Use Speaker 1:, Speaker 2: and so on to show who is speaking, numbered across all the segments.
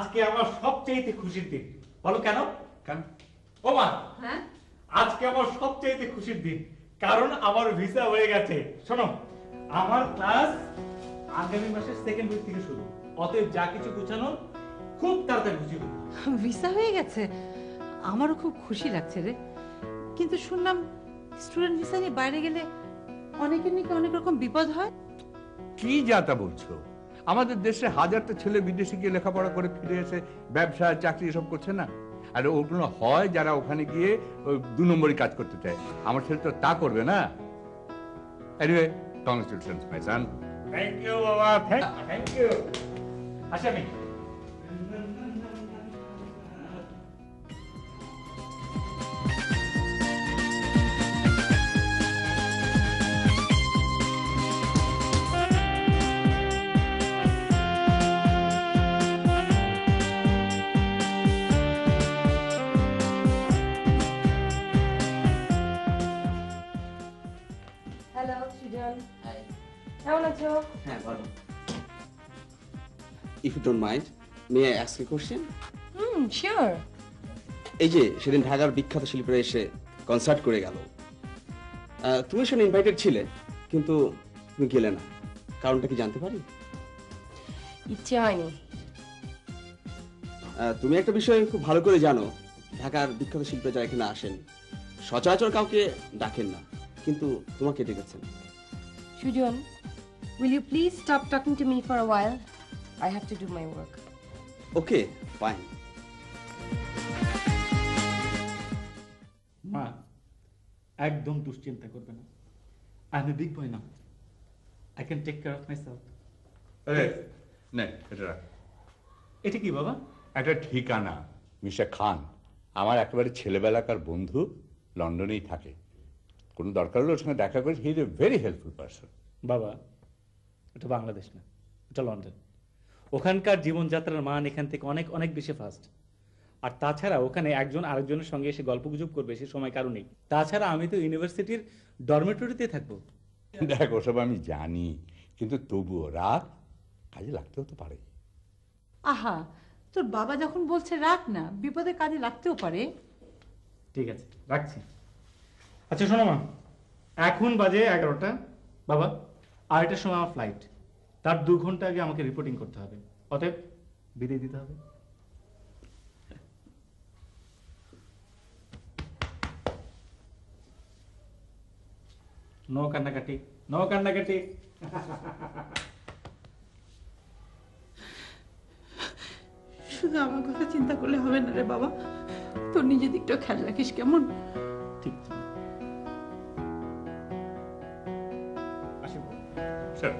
Speaker 1: আজকে আমার সবচেয়ে খুশির দিন। বলো কেন?
Speaker 2: কেন?
Speaker 1: ও মা,
Speaker 3: হ্যাঁ,
Speaker 1: আজকে আমার সবচেয়ে খুশির দিন, কারণ আমার ভিসা হয়ে গেছে। শোনো, আমার ক্লাস আগামী মাসের সেকেন্ড উইক থেকে শুরু, অতএব যা কিছু গুছানো খুব তাড়াতাড়ি গুছিয়ে দেবো।
Speaker 3: ভিসা হয়ে গেছে, আমারও খুব খুশি লাগছে রে। কিন্তু শুনলাম স্টুডেন্ট ভিসা নিয়ে বাইরে গেলে অনেকের নাকি অনেক রকম বিপদ হয়।
Speaker 2: কি যাতা বলছো? আমাদের দেশে হাজারটা ছেলে বিদেশে গিয়ে লেখাপড়া করে ফিরে এসে ব্যবসা চাকরি এসব করছে না। আর ওগুলো হয় যারা ওখানে গিয়ে ওই 2 নম্বরই কাজ করতে চায়। আমার ছেলে তো তা করবে না। Anyway, congratulations my son.
Speaker 1: Thank you বাবা, থ্যাংক ইউ। আসি আমি।
Speaker 4: হ্যালো সুজন, কেমন আছো?
Speaker 5: হ্যাঁ বলো। If you don't mind, may I ask a question?
Speaker 4: Sure.
Speaker 5: এই যে সেদিন ঢাকার বিখ্যাত শিল্পীরা এসে কনসার্ট করে গেল, তুমি সেখানে ইনভাইটেড ছিলে কিন্তু তুমি গেলে না, কারণটা কি জানতে পারি?
Speaker 4: ইচ্ছে হয়নি।
Speaker 5: তুমি একটা বিষয় খুব ভালো করে জানো, ঢাকার বিখ্যাত শিল্পীরা যারা এখানে আসেন সচরাচর কাউকে ডাকেন না, কিন্তু তোমাকে ডেকেছেন।
Speaker 4: Sujan, will you please stop talking to me for a while? I have to do my work.
Speaker 5: Okay fine.
Speaker 1: মা, একদম দুশ্চিন্তা করবে না। I am a big boy now, I can take care of myself.
Speaker 2: নে, এটা রাখ।
Speaker 1: এটা কি বাবা?
Speaker 2: একটা ঠিকানা, মিস্টার খান। আমার একেবারে ছেলেবেলাকার বন্ধু, লন্ডনেই থাকে। কোনো দরকার হলে ওর সঙ্গে দেখা করে, he is a very helpful person.
Speaker 1: বাবা, এটা বাংলাদেশ না, এটা লন্ডন। ওখানকার জীবনযাত্রার মান এখান থেকে অনেক অনেক বেশি ফাস্ট। আর তাছাড়া ওখানে একজন আরেকজনের সঙ্গে এসে গল্পগুজব করবে সে সময় কারো নেই। তাছাড়া আমি তো ইউনিভার্সিটির ডরমেটরিতে থাকবো।
Speaker 2: দেখ, ওসব আমি জানি, কিন্তু তবুও রাত কাজে লাগতেও তো পারে।
Speaker 3: আহা, তোর বাবা যখন বলছে রাখ না, বিপদে কাজে লাগতেও পারে।
Speaker 1: ঠিক আছে, রাখছি। আচ্ছা শোনো মা, এখন বাজে 11টা। বাবা, আড়াইটার সময় আমার ফ্লাইট, তার 2 ঘন্টা আগে আমাকে রিপোর্টিং করতে হবে, অতএব বিদায় দিতে হবে। নো কান্নাকাটি, নো কান্নাকাটি।
Speaker 3: শুধু আমার কথা চিন্তা করলে হবে না রে বাবা, তোর নিজের দিকটাও খেয়াল রাখিস কেমন?
Speaker 1: ঠিক আছে। আসি বাবা।
Speaker 2: স্যার,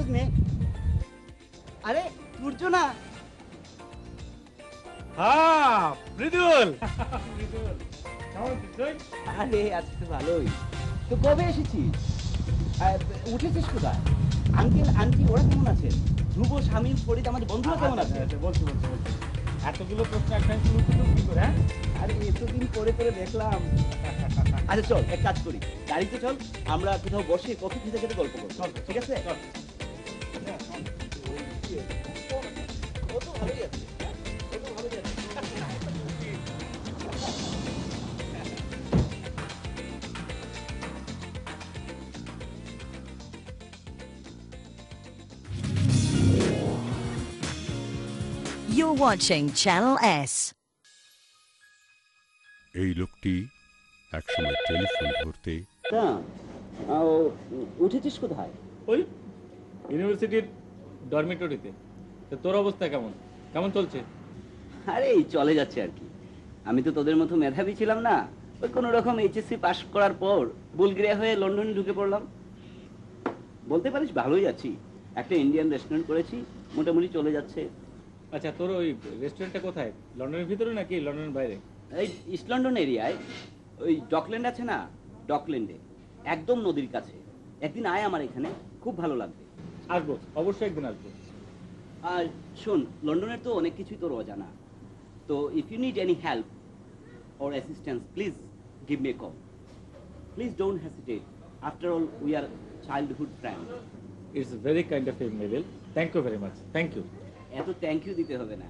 Speaker 6: এক্সকিউজ মি, আরে সূর্য না?
Speaker 1: হ্যাঁ মৃদুল।
Speaker 6: আরে আজকে তো ভালোই। তো কবে এসেছিস? উঠেছিস কোথায়? আঙ্কেল আন্টি ওরা কেমন আছেন? ধ্রুব, শামীম, ফরিদ আমাদের বন্ধুরা কেমন আছে?
Speaker 1: বলছি এতগুলো প্রশ্ন একটাই শুরু করলো কি করে? হ্যাঁ
Speaker 6: আরে এতদিন পরে পরে দেখলাম। আচ্ছা চল এক কাজ করি, গাড়িতে চল, আমরা কোথাও বসে কফি খেতে খেতে গল্প করবো, ঠিক আছে? ও তো ভালোই আছে, ও তো ভালোই আছে।
Speaker 7: You're watching Channel S.
Speaker 8: এই লোকটি একসময় টেলিফোন ধরতে
Speaker 6: উঠেছিস কোথায়?
Speaker 1: ওই ইউনিভার্সিটির ডরমিটরিতে। তো তোর অবস্থা কেমন কেমন চলছে?
Speaker 6: আরে এই চলে যাচ্ছে আর কি। আমি তো তোদের মতো মেধাবী ছিলাম না, ওই কোনো রকম এইচএসসি পাশ করার পর বুলগেরিয়া হয়ে লন্ডনে ঢুকে পড়লাম। বলতে পারিস ভালোই আছি, একটা ইন্ডিয়ান রেস্টুরেন্ট করেছি, মোটামুটি চলে যাচ্ছে।
Speaker 1: আচ্ছা তোর ওই রেস্টুরেন্টটা কোথায়, লন্ডনের ভিতরে নাকি লন্ডনের বাইরে?
Speaker 6: এই ইস্ট লন্ডন এরিয়ায়, ওই ডকল্যান্ড আছে না, ডকল্যান্ডে, একদম নদীর কাছে। একদিন আয় আমার এখানে, খুব ভালো লাগবে।
Speaker 1: আসবো, অবশ্যই একদিন আসবো।
Speaker 6: আর শোন, লন্ডনের তো অনেক কিছুই তোর অজানা, তো if you need any help or assistance, please give me a call. Please don't hesitate. After all, we are childhood friends.
Speaker 1: It's very kind of you, Mabel. Thank you very much. Thank you.
Speaker 6: এত thank you দিতে হবে না।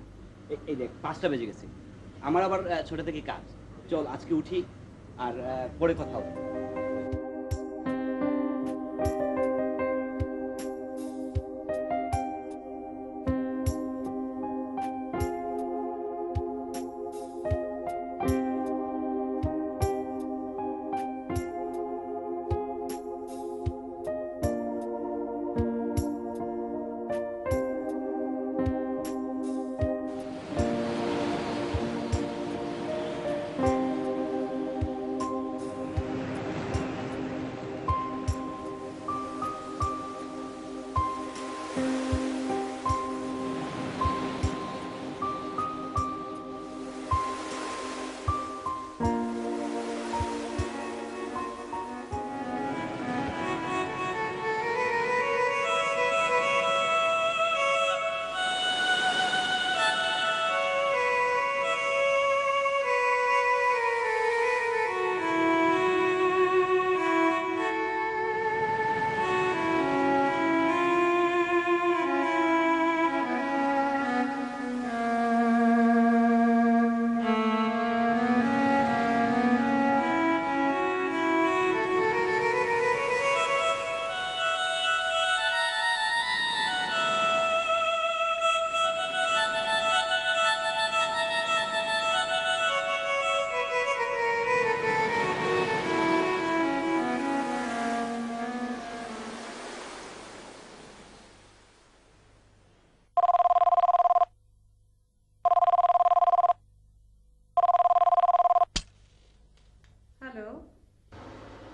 Speaker 6: এই দেখ 5টা বেজে গেছে, আমার আবার ছোট থেকে কাজ। চল আজকে উঠি, আর পরে কথা হবে।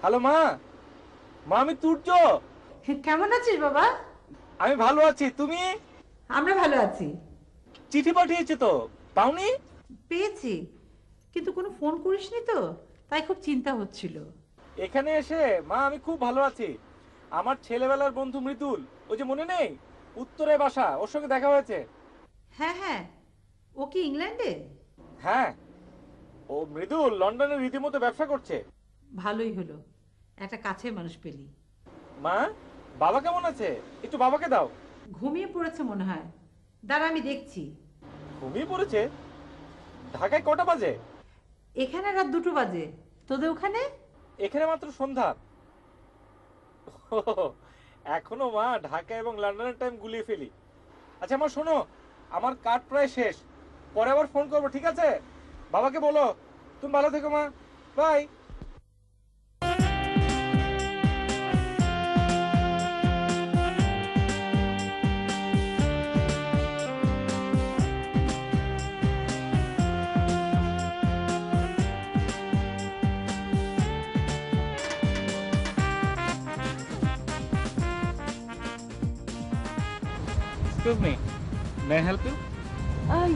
Speaker 1: হ্যালো মা, মা আমি তুর্য।
Speaker 3: কেমন আছিস বাবা?
Speaker 1: আমি ভালো আছি, তুমি?
Speaker 3: আমরা ভালো আছি।
Speaker 1: চিঠি পাঠিয়েছে তো, পাওনি?
Speaker 3: পেয়েছি, কিন্তু কোনো ফোন করিসনি তো, তাই খুব চিন্তা হচ্ছিল।
Speaker 1: এখানে এসে মা আমি খুব ভালো আছি। আমার ছেলেবেলার বন্ধু মৃদুল, ওই যে মনে নেই, উত্তরে বাসা, ওর সঙ্গে দেখা হয়েছে।
Speaker 3: হ্যাঁ হ্যাঁ, ও কি ইংল্যান্ডে?
Speaker 1: হ্যাঁ, ও মৃদুল লন্ডনে রীতিমতো ব্যবসা করছে।
Speaker 3: ভালোই হলো, একটা কাছের মানুষ পেলি।
Speaker 1: মা, বাবা কেমন আছে? একটু বাবাকে দাও।
Speaker 3: ঘুমিয়ে পড়েছে মনে হয়, দাঁড়া আমি দেখছি।
Speaker 1: ঘুমিয়ে পড়েছে? ঢাকায় কটা বাজে?
Speaker 3: এখানে রাত 2টো বাজে, তোদের ওখানে?
Speaker 1: এখানে মাত্র সন্ধ্যা। এখনো মা ঢাকা এবং লন্ডনের টাইম গুলিয়ে ফেলি। আচ্ছা মা শোনো, আমার কার্ড প্রায় শেষ, পরে আবার ফোন করবো, ঠিক আছে? বাবাকে বলো তুমি ভালো থেকো মা, bye. Excuse me, may I help you?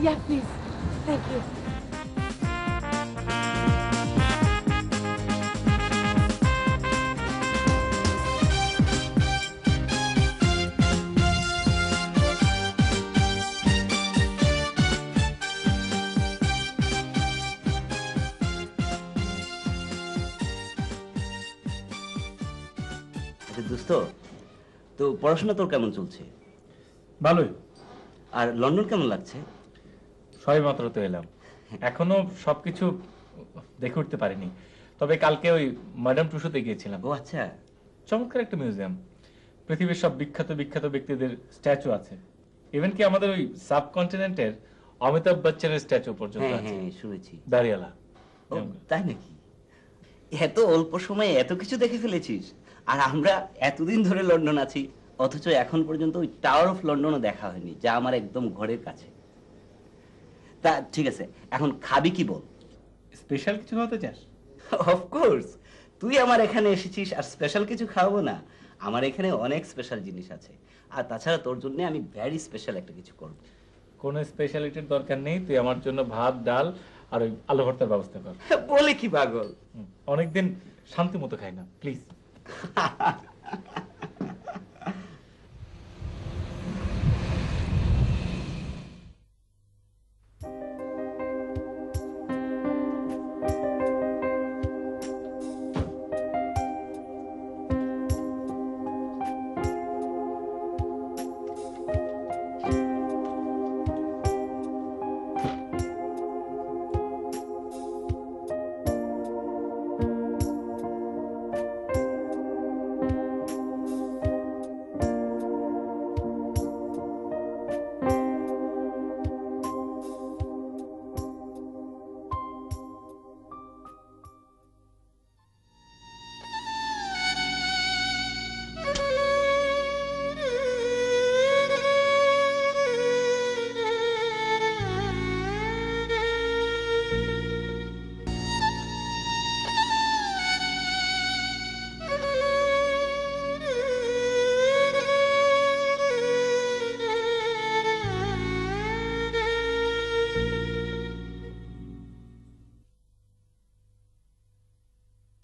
Speaker 4: Yeah, please. Thank you.
Speaker 6: আচ্ছা দোস্ত, তো পড়াশোনা তোর কেমন চলছে?
Speaker 1: ভালোই।
Speaker 6: আর লন্ডন কেমন লাগছে?
Speaker 1: সবে মাত্র তো এলাম, এখনো সবকিছু দেখে উঠতে পারিনি। তবে কালকে ওই ম্যাডাম টুসোতে গিয়েছিলাম।
Speaker 6: ও আচ্ছা,
Speaker 1: চমৎকার একটা মিউজিয়াম, পৃথিবীর সব বিখ্যাত বিখ্যাত ব্যক্তিদের স্ট্যাচু আছে। ইভেন কি আমাদের ওই সাবকন্টিনেন্টের অমিতাভ বচ্চনের স্ট্যাচু পর্যন্ত
Speaker 6: হ্যাঁ
Speaker 1: আছে,
Speaker 6: হ্যাঁ শুনেছি।
Speaker 1: দাঁড়িয়ালা।
Speaker 6: ও, তাই নাকি? এত অল্প সময়ে এত কিছু দেখে ফেলেছিস। আর আমরা এতদিন ধরে লন্ডন আছি, অথচ এখন পর্যন্ত ওই টাওয়ার অফ লন্ডনও দেখা হয়নি, যা আমার একদম ঘরের কাছে। তা ঠিক আছে, এখন খাবি কি বল?
Speaker 1: স্পেশাল কিছু হতে চাস?
Speaker 6: অফকোর্স, তুই আমার এখানে এসেছিস আর স্পেশাল কিছু খাওয়াবো না? আমার এখানে অনেক স্পেশাল জিনিস আছে, আর তাছাড়া তোর জন্য আমি ভেরি স্পেশাল একটা কিছু করব।
Speaker 1: কোনো স্পেশালিটির দরকার নেই, তুই আমার জন্য ভাত ডাল আর ওই আলু ভর্তার ব্যবস্থা কর।
Speaker 6: বলে কি পাগল?
Speaker 1: অনেকদিন শান্তি মতো খাই না, প্লিজ।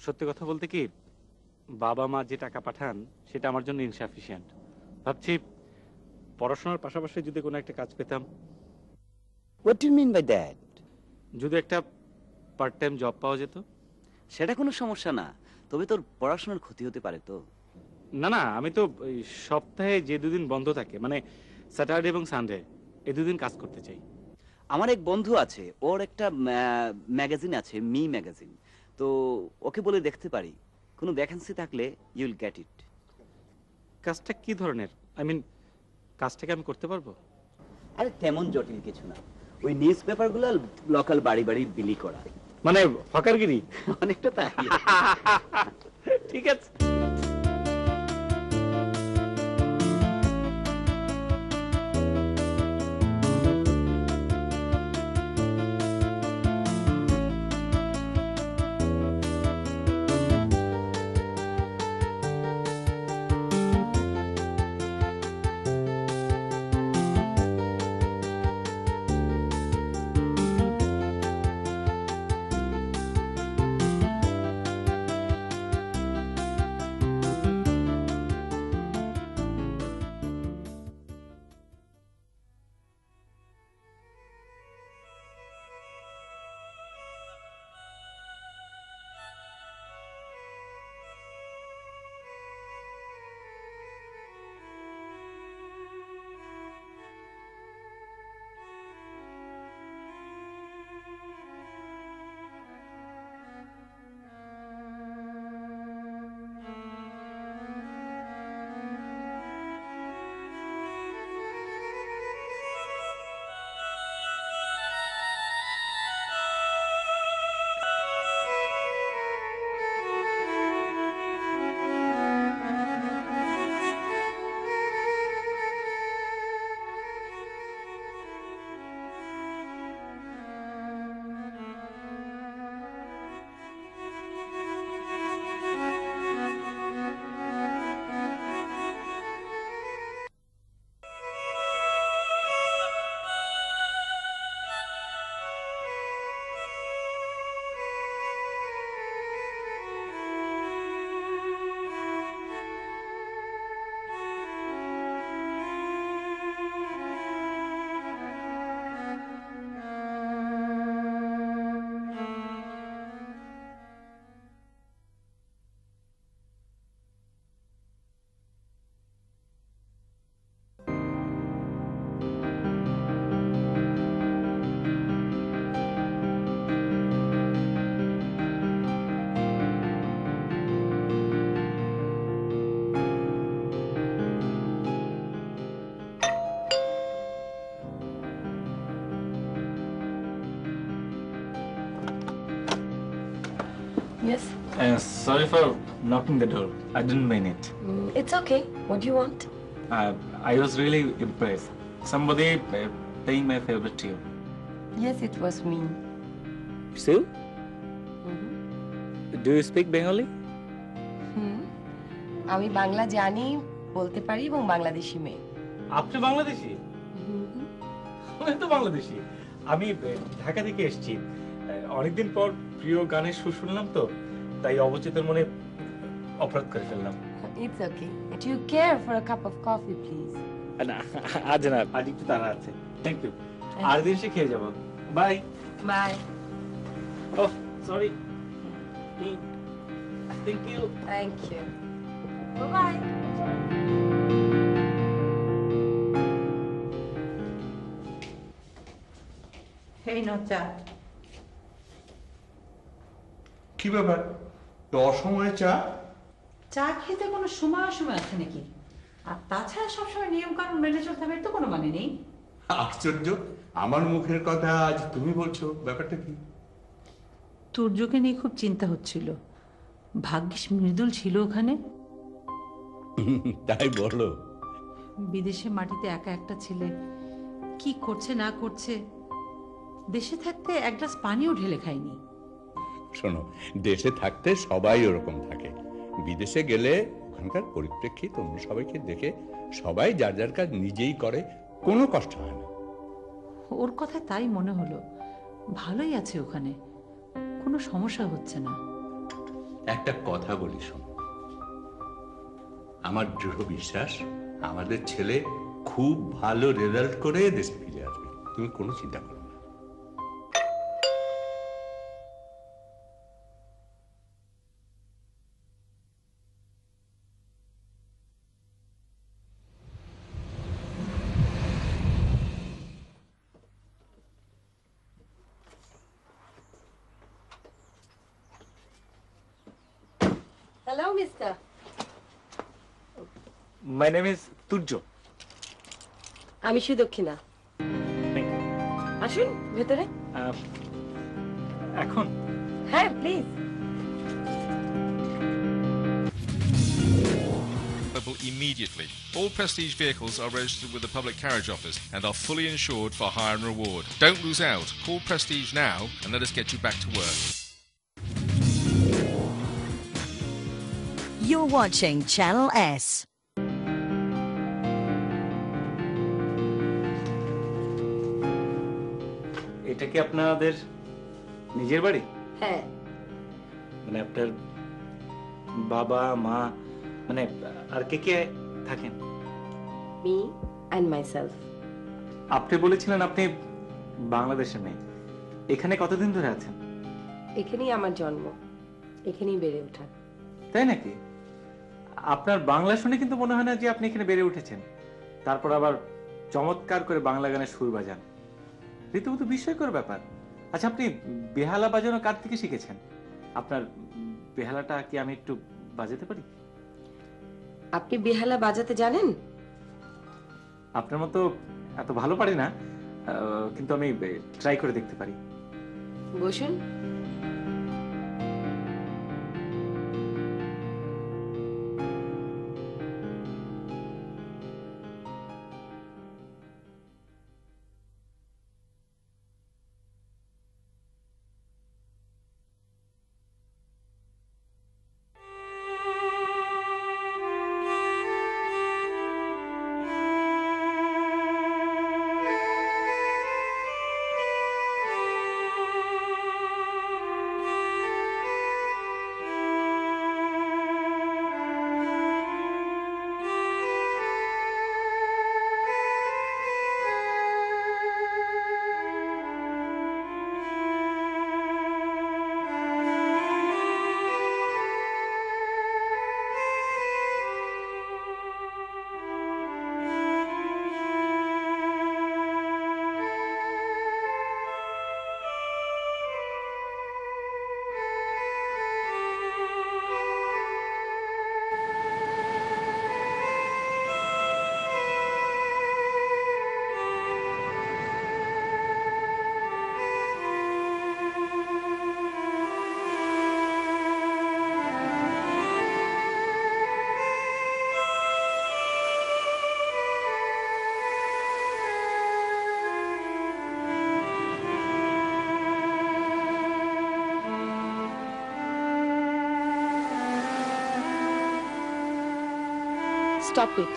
Speaker 1: সত্যি কথা বলতে কি, বাবা মা যে টাকা পাঠান সেটা আমার জন্য ইনসাফিসিয়েন্ট। ভাবছি পড়াশোনার পাশাপাশি যদি কোনো একটা কাজ পেতাম।
Speaker 6: What do you mean by that?
Speaker 1: যদি একটা পার্ট টাইম জব পাওয়া যেত।
Speaker 6: সেটা কোনো সমস্যা না, তবে তোর পড়াশোনার ক্ষতি হতে পারে তো।
Speaker 1: না না, আমি তো ওই সপ্তাহে যে দুদিন বন্ধ থাকে, মানে স্যাটারডে এবং সানডে, এই দুদিন কাজ করতে চাই।
Speaker 6: আমার এক বন্ধু আছে, ওর একটা ম্যাগাজিন আছে, মি ম্যাগাজিন। তো ওকে বলে দেখতে পারি, কোনো ভ্যাকেন্সি থাকলে ইউ উইল গেট ইট।
Speaker 1: কাজটা কি ধরনের? আই মিন, কাজটাকে আমি করতে পারবো?
Speaker 6: আরে তেমন জটিল কিছু না, ওই নিউজ পেপারগুলো লোকাল বাড়ি বাড়ি বিলি করা।
Speaker 1: মানে হকারগিরি?
Speaker 6: অনেকটা তাই।
Speaker 1: ঠিক আছে।
Speaker 4: Yes?
Speaker 1: Sorry for knocking the door, I didn't mean it.
Speaker 4: It's okay. What do you want?
Speaker 1: I was really impressed. Somebody paying my favorite tune.
Speaker 4: Yes, it was me.
Speaker 1: Still? Do you speak Bengali?
Speaker 4: আমি বাংলা জানি, বলতে পারি এবং বাংলাদেশি মেয়ে।
Speaker 1: আপনি বাংলাদেশি? আমি তো বাংলাদেশি। আমি ঢাকা থেকে এসেছি। অনেকদিন পর প্রিয় গানের সুর শুনলাম তো, তাই অবচেতন মনে অপরাধ করে ফেললাম।
Speaker 4: It's okay. Do you care for a cup of coffee, please?
Speaker 1: না, আজ না, আজ একটু তাড়া আছে। Thank you. আর দিন এসে খেয়ে যাবো। Bye.
Speaker 4: Bye.
Speaker 1: Oh, sorry. Thank you.
Speaker 4: Thank you. Bye-bye.
Speaker 3: এই নাও চা।
Speaker 2: কি ব্যাপার, তো অসময়ে চা?
Speaker 3: চা খেতে কোনো সময় অসময় আছে নাকি? আর তাছাড়া সবসময় নিয়ম কানুন মেনে চলতে হবে, এর তো কোনো মানে নেই।
Speaker 2: আশ্চর্য, আমার মুখের কথা আজ তুমি বলছো, ব্যাপারটা কি?
Speaker 3: তুর্যকে নিয়ে খুব চিন্তা হচ্ছিল। ভাগ্যিস মৃদুল ছিল ওখানে।
Speaker 2: তাই বলো?
Speaker 3: বিদেশে মাটিতে একা একটা ছেলে কি করছে না করছে, দেশে থাকতে এক গ্লাস পানিও ঢেলে খায়নি।
Speaker 2: শোনো, দেশে থাকতে সবাই ওরকম থাকে, বিদেশে গেলে ওখানকার পরিপ্রেক্ষিত অন্য সবাইকে দেখে সবাই যার যার কাজ নিজেই করে, কোনো কষ্ট হয় না।
Speaker 3: ওর কথা তাই মনে হলো, ভালোই আছে ওখানে, কোনো সমস্যা হচ্ছে না।
Speaker 2: একটা কথা বলি শোনো, আমার দৃঢ় বিশ্বাস আমাদের ছেলে খুব ভালো রেজাল্ট করে দেশে ফিরে আসবে, তুমি কোনো চিন্তা করো না।
Speaker 4: Hello, mister.
Speaker 1: My name is Turya.
Speaker 4: আমি সুদক্ষিণা।
Speaker 1: Thank you.
Speaker 4: আসুন ভেতরে।
Speaker 1: এখন
Speaker 4: হ্যাঁ, please.
Speaker 9: Immediately. All Prestige vehicles are registered with the Public Carriage Office and are fully insured for hire and reward. Don't lose out. Call Prestige now and let us get you back to work.
Speaker 7: You're watching Channel S.
Speaker 1: এটা কি আপনাদের নিজের বাড়ি?
Speaker 4: হ্যাঁ।
Speaker 1: মানে আপনার বাবা মা, মানে আর কে কে থাকেন?
Speaker 4: Me and myself.
Speaker 1: আপনি বলেছিলেন আপনি বাংলাদেশে মেয়ে, এখানে কতদিন ধরে আছেন?
Speaker 4: এখানেই আমার জন্ম, এখানেই বেড়ে ওঠা।
Speaker 1: তাই নাকি? আপনার বাংলা শুনে কিন্তু মনে হয় না যে আপনি এখানে বেড়ে উঠেছেন। তারপর আবার চমৎকার করে বাংলা গানের সুর বাজান, রীতিমতো বিস্ময়কর ব্যাপার। আচ্ছা, আপনি বেহালা বাজানো কার থেকে শিখেছেন? আপনার বেহালাটা কি আমি একটু বাজাতে পারি?
Speaker 4: আপনি বেহালা বাজাতে জানেন?
Speaker 1: আপনার মতো এত ভালো পারি না, কিন্তু আমি ট্রাই করে দেখতে পারি।
Speaker 4: বসুন। Stop it.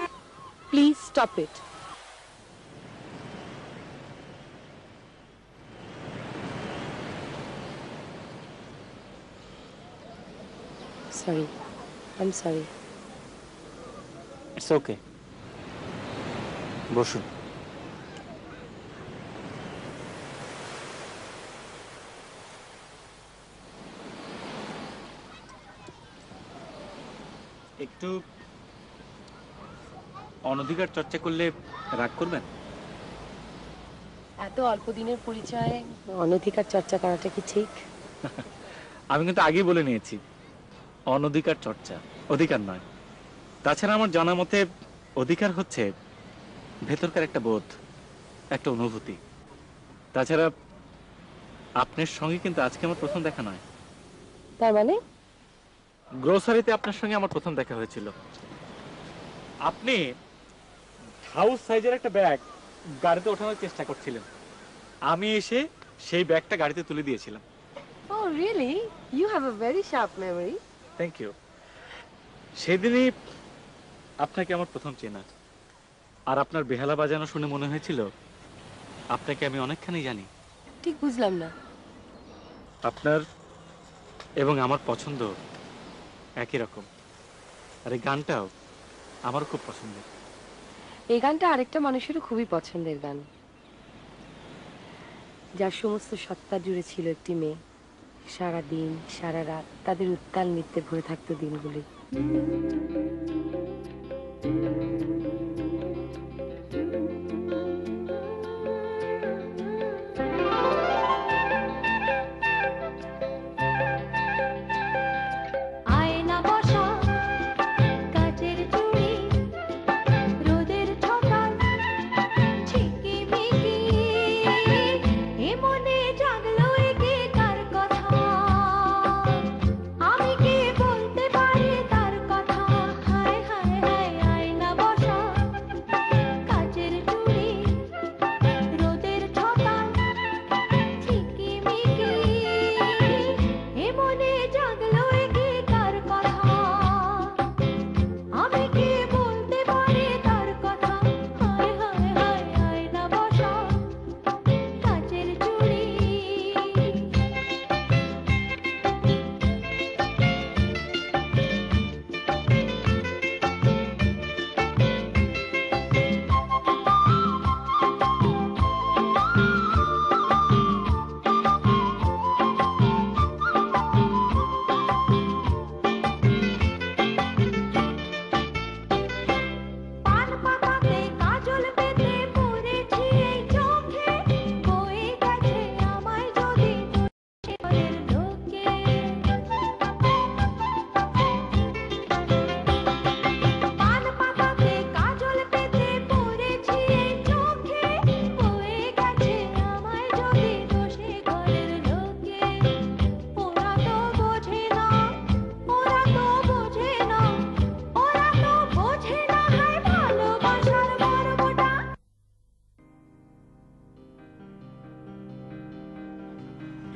Speaker 4: Please stop it. Sorry. I'm sorry.
Speaker 1: It's okay, বসুন। একটু অনধিকার চর্চা করলে রাগ করবেন?
Speaker 4: এত অল্প দিনের পরিচয়ে অনধিকার চর্চা করাটা কি ঠিক?
Speaker 1: আমি কিন্তু আগেই বলে নিয়েছি, অনধিকার চর্চা, অধিকার নয়। তাছাড়া আমার জানা মতে অধিকার হচ্ছে ভেতরকার একটা বোধ, একটা অনুভূতি। তাছাড়া আপনার সঙ্গে কিন্তু আজকে আমার প্রথম দেখা নয়।
Speaker 4: তার মানে?
Speaker 1: গ্রোসারিতে আপনার সঙ্গে আমার প্রথম দেখা হয়েছিল। আপনি হাউস সাইজের একটা ব্যাগ গাড়িতে ওঠানোর চেষ্টা করছিলেন, আমি এসে সেই ব্যাগটা গাড়িতে তুলে দিয়েছিলাম।
Speaker 4: Oh, really? You have a very sharp memory.
Speaker 1: Thank you. সেদিনই আপনাকে আমার প্রথম চেনা, আর আপনার বেহালা বাজানো শুনে মনে হয়েছিল আপনাকে আমি অনেকখানি জানি।
Speaker 4: ঠিক বুঝলাম না।
Speaker 1: আপনার এবং আমার পছন্দ একই রকম, আর এই গানটাও আমার খুব পছন্দের।
Speaker 4: এই গানটা আরেকটা মানুষেরও খুবই পছন্দের গান, যার সমস্ত সত্তা জুড়ে ছিল একটি মেয়ে। সারা দিন সারা রাত তাদের উত্তাল নৃত্যে ভরে থাকতো দিনগুলি।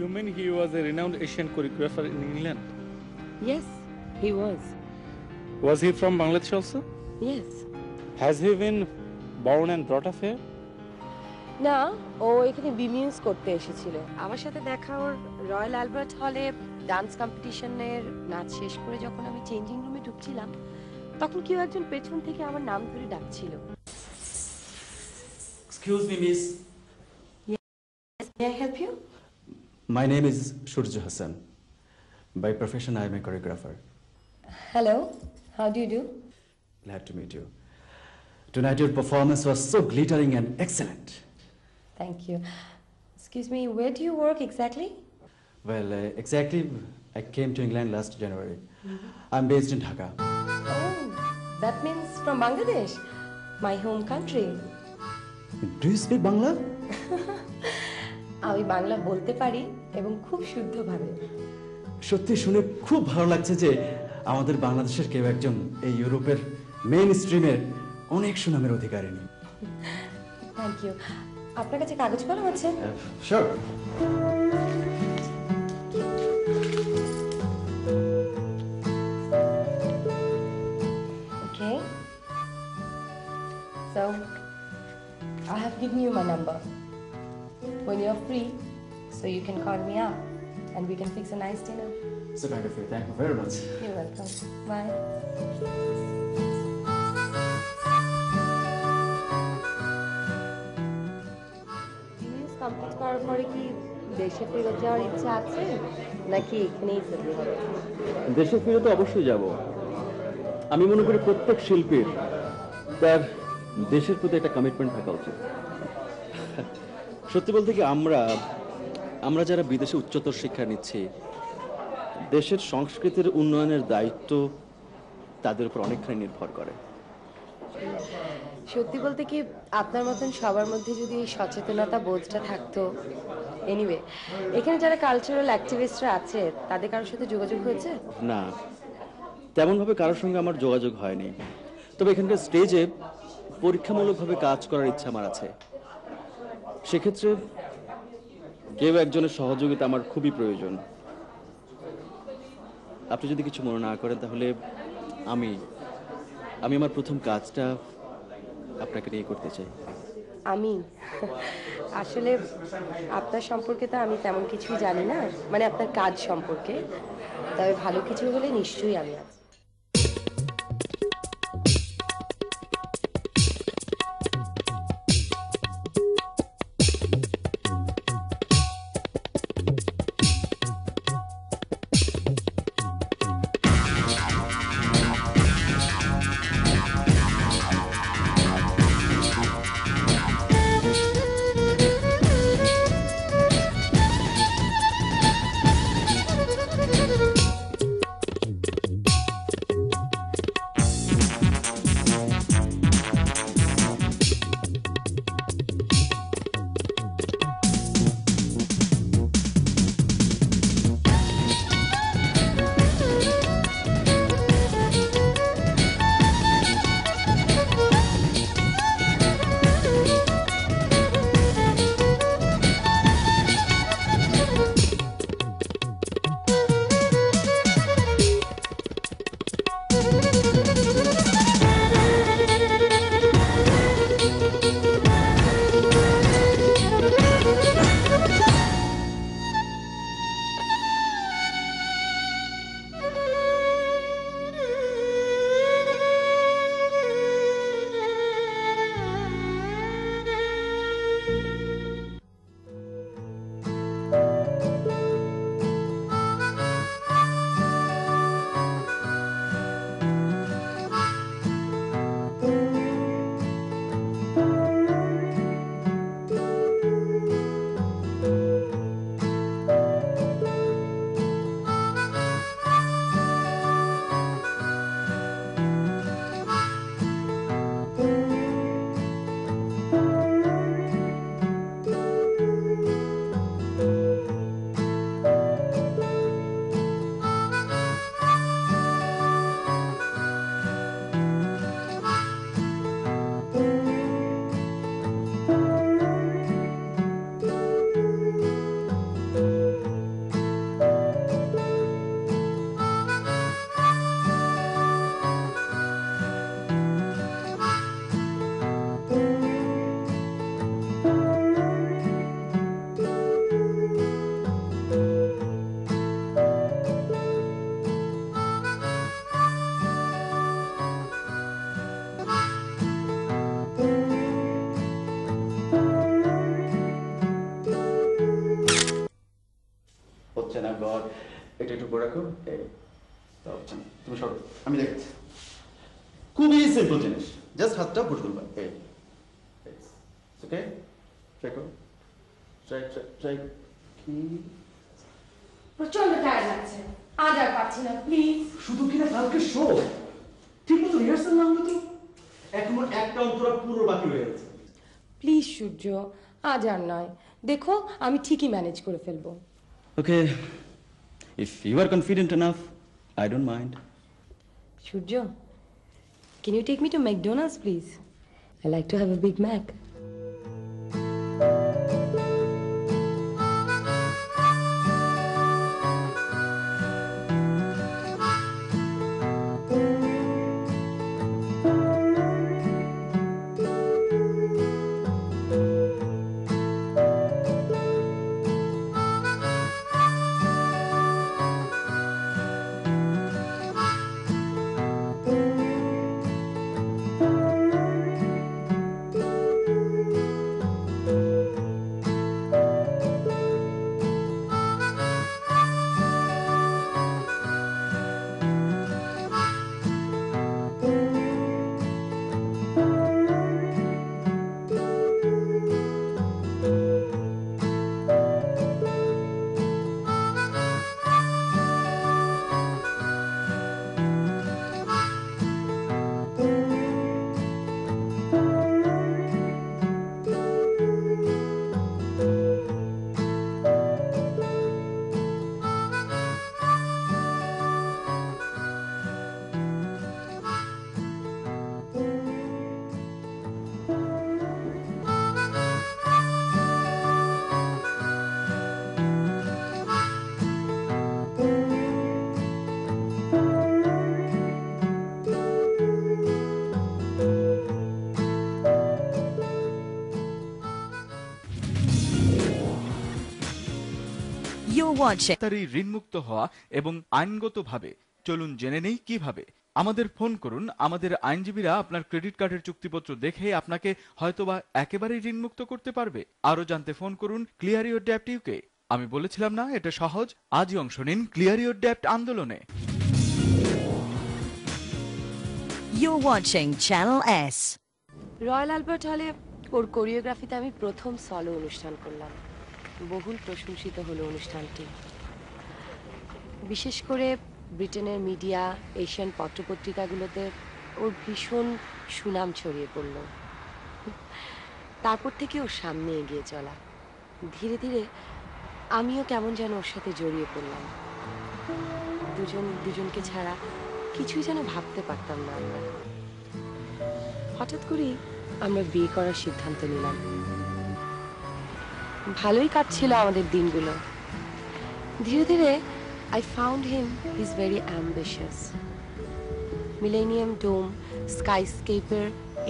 Speaker 1: You mean he was a renowned Asian choreographer in England?
Speaker 4: Yes, he was.
Speaker 1: Was he from Bangladesh also?
Speaker 4: Yes.
Speaker 1: Has he been born and brought up here?
Speaker 4: না, ও এখানে বিমিউজ করতে এসেছিল। আমার সাথে দেখা ওর রয়্যাল অ্যালবার্ট হলে ডান্স কম্পিটিশনের নাচ শেষ করে যখন আমি চেঞ্জিং রুমে ঢুকছিলাম, তখন কেউ একজন পেছন থেকে আমার নাম ধরে ডাকছিল।
Speaker 10: Excuse me, miss.
Speaker 4: Yes, may I help you?
Speaker 10: My name is Shurjo Hassan. By profession, I am a choreographer.
Speaker 4: Hello, how do you do?
Speaker 10: Glad to meet you. Tonight, your performance was so glittering and excellent.
Speaker 4: Thank you. Excuse me, where do you work exactly?
Speaker 10: Well, exactly, I came to England last January. I'm based in Dhaka.
Speaker 4: Oh, that means from Bangladesh, my home country.
Speaker 10: Do you speak Bangla?
Speaker 4: আমি বাংলা বলতে পারি এবং খুব শুদ্ধভাবে।
Speaker 10: সত্যি শুনে খুব ভালো লাগছে যে আমাদের বাংলাদেশের কেউ একজন এই ইউরোপের মেইন স্ট্রিমের অনেক সুনামের অধিকারিণী।
Speaker 4: Thank you. আপনার কাছে কাগজ কলম আছে?
Speaker 10: Sure.
Speaker 4: Okay, So, I have given you my number. When you're free, so you can call me up and we can fix a nice dinner.
Speaker 10: So kind of you. Thank you very much.
Speaker 4: You're welcome. Bye. Business complete করার পরে কি দেশে ফেরত যাওয়ার ইচ্ছা আছে নাকি এখানেই সেটেল হবে?
Speaker 10: দেশে ফিরে তো অবশ্যই যাব। আমি মনে করি প্রত্যেক শিল্পীর তার দেশের প্রতি একটা কমিটমেন্ট থাকা উচিত। সত্যি বলতে কি আমরা যারা বিদেশে উচ্চতর শিক্ষা নিচ্ছি, দেশের সংস্কৃতির উন্নয়নের দায়িত্ব তাদের উপর অনেকখানি নির্ভর করে।
Speaker 4: সত্যি বলতে কি আপনার মতন সবার মধ্যে যদি এই সচেতনতা বোধটা থাকতো। এনিওয়ে, এখানে যারা কালচারাল অ্যাক্টিভিস্টরা আছে তাদের কারোর সাথে যোগাযোগ হয়েছে?
Speaker 10: না, তেমনভাবে কারোর সঙ্গে আমার যোগাযোগ হয়নি। তবে এখানকার স্টেজে পরীক্ষামূলকভাবে কাজ করার ইচ্ছা আমার আছে। সেক্ষেত্রে কেউ একজনের সহযোগিতা আমার খুবই প্রয়োজন। আপনি যদি কিছু মনে না করেন তাহলে আমি আমার প্রথম কাজটা আপনাকে নিয়ে করতে চাই।
Speaker 4: আমি আসলে আপনার সম্পর্কে তো আমি তেমন কিছুই জানি না, মানে আপনার কাজ সম্পর্কে। তবে ভালো কিছু হলে নিশ্চয়ই আমি আছি।
Speaker 10: এটা একটু করে রাখো। তুমি সরো, আমি দেখাচ্ছি। খুবই সিম্পল জিনিস, জাস্ট হাতটা পুশ করবা। ওকে, ট্রাই করো, ট্রাই।
Speaker 4: প্রচন্ড টায়ার্ড লাগছে, আজ আর পারছি না, প্লিজ।
Speaker 10: শুধু কিনা কালকে শো ঠিক মতো রিহার্সাল না হলে তো এখনো একটা অন্তরা পুরো বাকি হয়ে গেছে।
Speaker 4: প্লিজ সূর্য, আজ আর নয়, দেখো আমি ঠিকই ম্যানেজ করে ফেলবো।
Speaker 10: ওকে, if you are confident enough, I don't mind.
Speaker 4: Surya, can you take me to McDonald's, please? I like to have a Big Mac.
Speaker 7: watching.
Speaker 11: তাড়াতাড়ি ঋণমুক্ত হওয়া এবং আইনগতভাবে চলুন জেনে নেই কিভাবে। আমাদের ফোন করুন, আমাদের আইনজীবীরা আপনার ক্রেডিট কার্ডের চুক্তিপত্র দেখে আপনাকে হয়তোবা একেবারেই ঋণমুক্ত করতে পারবে। আরো জানতে ফোন করুন ক্লিয়ার ইওর ডেপ্ট ইউকে। আমি বলেছিলাম না এটা সহজ? আজই অংশ নিন ক্লিয়ার ইওর ডেপ্ট আন্দোলনে।
Speaker 7: You're watching Channel S.
Speaker 4: Royal Albert হলে ওর কোরিওগ্রাফিতে আমি প্রথম সলো অনুষ্ঠান করলাম। বহুল প্রশংসিত হলো অনুষ্ঠানটি। বিশেষ করে ব্রিটেনের মিডিয়া, এশিয়ান পত্রপত্রিকাগুলোতে ওর ভীষণ সুনাম ছড়িয়ে পড়ল। তারপর থেকে ওর সামনে এগিয়ে চলা, ধীরে ধীরে আমিও কেমন যেন ওর সাথে জড়িয়ে পড়লাম। দুজনকে ছাড়া কিছুই যেন ভাবতে পারতাম না আমরা। হঠাৎ করেই আমরা বিয়ে করার সিদ্ধান্ত নিলাম। ভালোই কাটছিল আমাদের দিনগুলো। ধীরে ধীরে I found him, he's very ambitious. Millennium Dome Skyscaper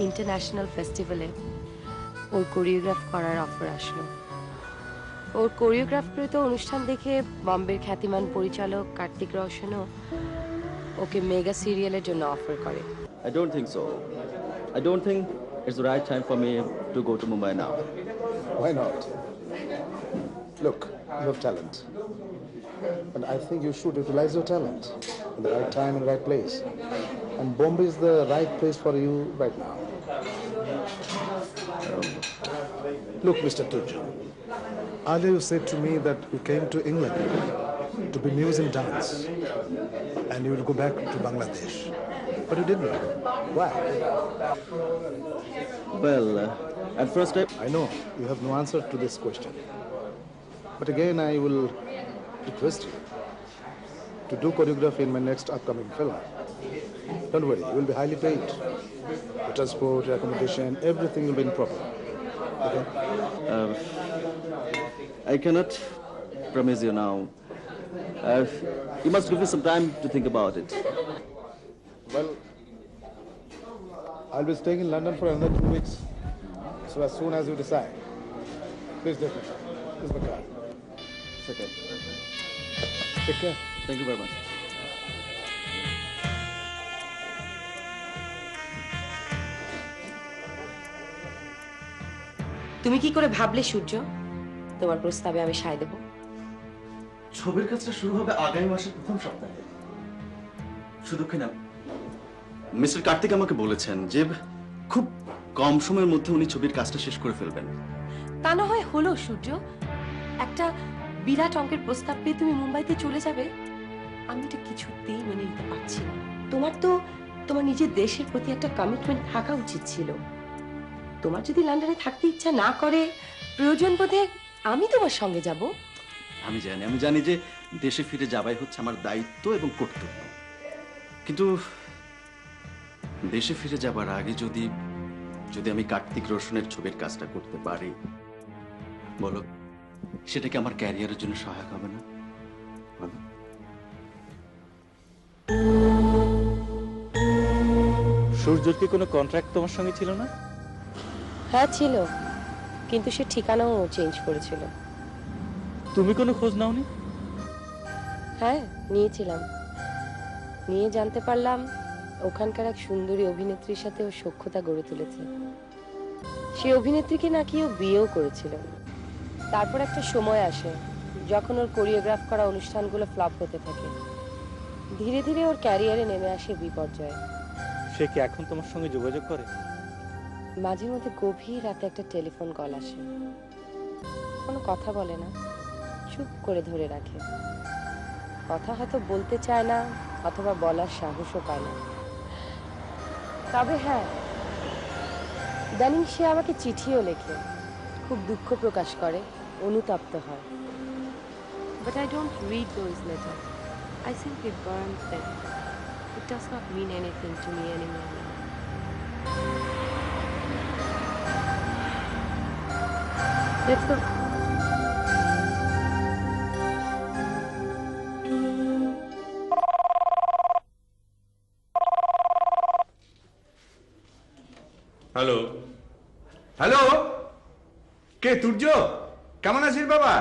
Speaker 4: International Festival-এ or choreograph করার অফার আসলো। ওর কোরিওগ্রাফকৃত অনুষ্ঠান দেখে বম্বের খ্যাতিমান পরিচালক কার্তিক রোশনও ওকে মেগা সিরিয়ালের জন্য অফার করে।
Speaker 10: I don't think so. I don't think it's the right time for me to go to Mumbai now.
Speaker 12: Why not? Look, you have talent. And I think you should utilize your talent in the right time and right place. And Bombay is the right place for you right now. Look, Mr. Turjo, earlier you said to me that you came to England to be news and dance, and you will go back to Bangladesh. But you didn't. Why?
Speaker 10: Well, at first
Speaker 12: I know you have no answer to this question. But again, I will request you to do choreography in my next upcoming film. Don't worry, you will be highly paid. The transport, your accommodation, everything will be in proper. Okay?
Speaker 10: I cannot promise you now. You must give me some time to think about it.
Speaker 12: Well, I'll be staying in London for another 2 weeks. So as soon as you decide, please take me. This is my card.
Speaker 10: It's okay.
Speaker 12: Take care.
Speaker 10: Thank you very much.
Speaker 4: তুমি কি করে ভাবলে সূর্য তোমার প্রস্তাবে আমি সায় দেব?
Speaker 10: ছবির কাজটা শুরু হবে আগামী মাসের প্রথম সপ্তাহে। শুধু কি না, মিস্টার কার্তিক আমাকে বলেছেন যে খুব কম সময়ের মধ্যে উনি ছবির কাজটা শেষ করে ফেলবেন।
Speaker 4: তা না হয় হলো সূর্য, একটা বিরাট অঙ্কের প্রস্তাব পেয়ে তুমি মুম্বাইতে চলে যাবে, আমি এটা কিছুতেই মেনে নিতে পারছি না। তোমার তো তোমার নিজের দেশের প্রতি একটা কমিটমেন্ট থাকা উচিত ছিল। তোমার যদি লন্ডনে থাকতে ইচ্ছা না করে, প্রয়োজন বোধে আমি তোমার সঙ্গে যাব।
Speaker 10: আমি জানি যে দেশে ফিরে যাওয়াই হচ্ছে আমার দায়িত্ব এবং কর্তব্য, কিন্তু দেশে ফিরে যাবার আগে যদি আমি কার্তিক রোশনের ছবির কাজটা করতে পারি, বলো সেটা কি আমার ক্যারিয়ারের জন্য সহায়ক হবে না?
Speaker 1: সূর্যর কি কোনো কন্ট্রাক্ট তোমার সঙ্গে ছিল না?
Speaker 4: হ্যাঁ ছিল, কিন্তু সে ঠিকানাও চেঞ্জ করেছিল।
Speaker 1: তুমি কোনো খোঁজ নাওনি?
Speaker 4: হ্যাঁ নিয়েছিলাম, নিয়ে জানতে পারলাম ওখানকার এক সুন্দরী অভিনেত্রীর সাথে ও সখ্যতা গড়ে তুলেছে। সেই অভিনেত্রীকে নাকি ও বিয়েও করেছিল। তারপর একটা সময় আসে যখন ওর কোরিওগ্রাফ করা অনুষ্ঠানগুলো ফ্লপ হতে থাকে। ধীরে ধীরে ওর ক্যারিয়ারে নেমে আসে বিপর্যয়।
Speaker 1: সে কি এখন তোমার সঙ্গে যোগাযোগ করে?
Speaker 4: মাঝে মধ্যে গভীর রাতে একটা টেলিফোন কল আসে, কোনো কথা বলে না, চুপ করে ধরে রাখে। কথা হয়তো বলতে চায় না, অথবা বলার সাহসও পায় না। তবে হ্যাঁ, ইদানিং সে আমাকে চিঠিও লেখে, খুব দুঃখ প্রকাশ করে, অনুতপ্ত হয়। But I don't read those letters. I simply burn them. It does not mean anything to me anymore. Let's go.
Speaker 2: Hello hello, কে? তুর্য, কেমন আছিস বাবা?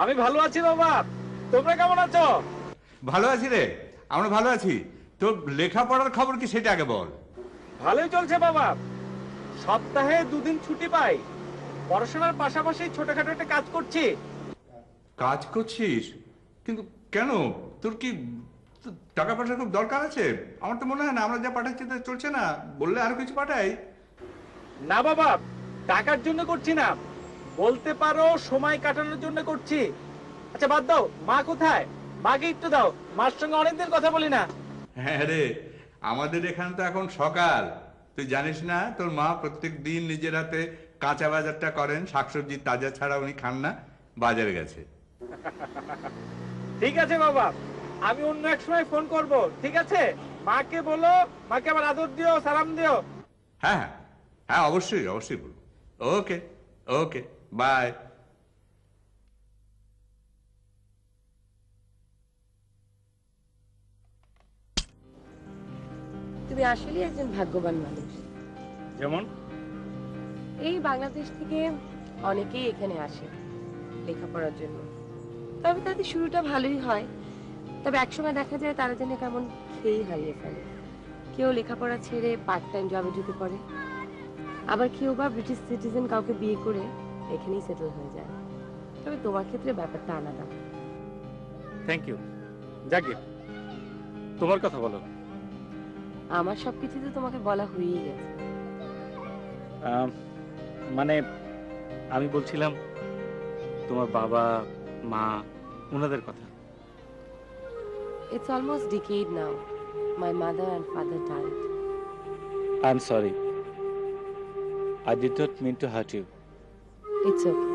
Speaker 13: আমি ভালো আছি বাবা।
Speaker 1: তোমরা কেমন আছো?
Speaker 2: ভালো আছি রে, আমরা ভালো আছি। তোর লেখাপড়ার খবর কি সেটা আগে বল।
Speaker 1: ভালোই চলছে বাবা, সপ্তাহে 2 দিন ছুটি পাই। পড়াশোনার পাশাপাশি ছোটখাটো একটা কাজ করছি।
Speaker 2: কাজ করছিস? কিন্তু কেন, তোর কি টাকা পয়সার খুব দরকার আছে? আমার তো মনে হয় না, আমরা যা পাঠাচ্ছি তা চলছে না, বললে আরো কিছু পাঠাই।
Speaker 1: না বাবা, টাকার জন্য করছি না, বলতে পারো সময় কাটানোর জন্য করছি। আচ্ছা বাদ দাও, মা কোথায়? মাকে একটু দাও, মার সঙ্গে অনেকদিন কথা বলি না।
Speaker 2: হ্যাঁ রে, আমাদের এখানে তো এখন সকাল, তুই জানিস না তোর মা প্রত্যেক দিন নিজের হাতে কাঁচা বাজারটা করেন, শাকসবজি তাজা ছাড়া উনি খান না, বাজারে গেছে।
Speaker 1: ঠিক আছে বাবা, আমি অন্য এক সময় ফোন করব, ঠিক আছে? মাকে বলো, মাকে আবার আদর দিও, সালাম দিও।
Speaker 2: হ্যাঁ হ্যাঁ হ্যাঁ, অবশ্যই অবশ্যই বলবো। ওকে ওকে, বাই।
Speaker 4: তুমি আসলে একজন ভাগ্যবান মানুষ।
Speaker 1: যেমন?
Speaker 4: এই বাংলাদেশ থেকে অনেকেই এখানে আসে লেখাপড়ার জন্য, তবে তাদের শুরুটা ভালোই হয়, তবে একসময় দেখা যায় তারা যেন কেমন খেয়েই হারিয়ে ফেলে। কেউ লেখাপড়া ছেড়ে পার্ট টাইম জবে ঢুকে পড়ে, আবার কেউ বা ব্রিটিশ সিটিজেন কাউকে বিয়ে করে এখানেই সেটেল হয়ে যায়। তবে তোমার ক্ষেত্রে ব্যাপারটা আলাদা।
Speaker 1: Thank you. যাকে তোমার কথা বলো।
Speaker 4: আমার সবকিছু তো তোমাকে বলা হয়েই গেছে।
Speaker 1: মানে আমি বলছিলাম তোমার বাবা মা ওনাদের কথা।
Speaker 4: It's almost decade now. My mother and father died.
Speaker 1: I'm sorry. I did not mean to hurt you.
Speaker 4: It's okay.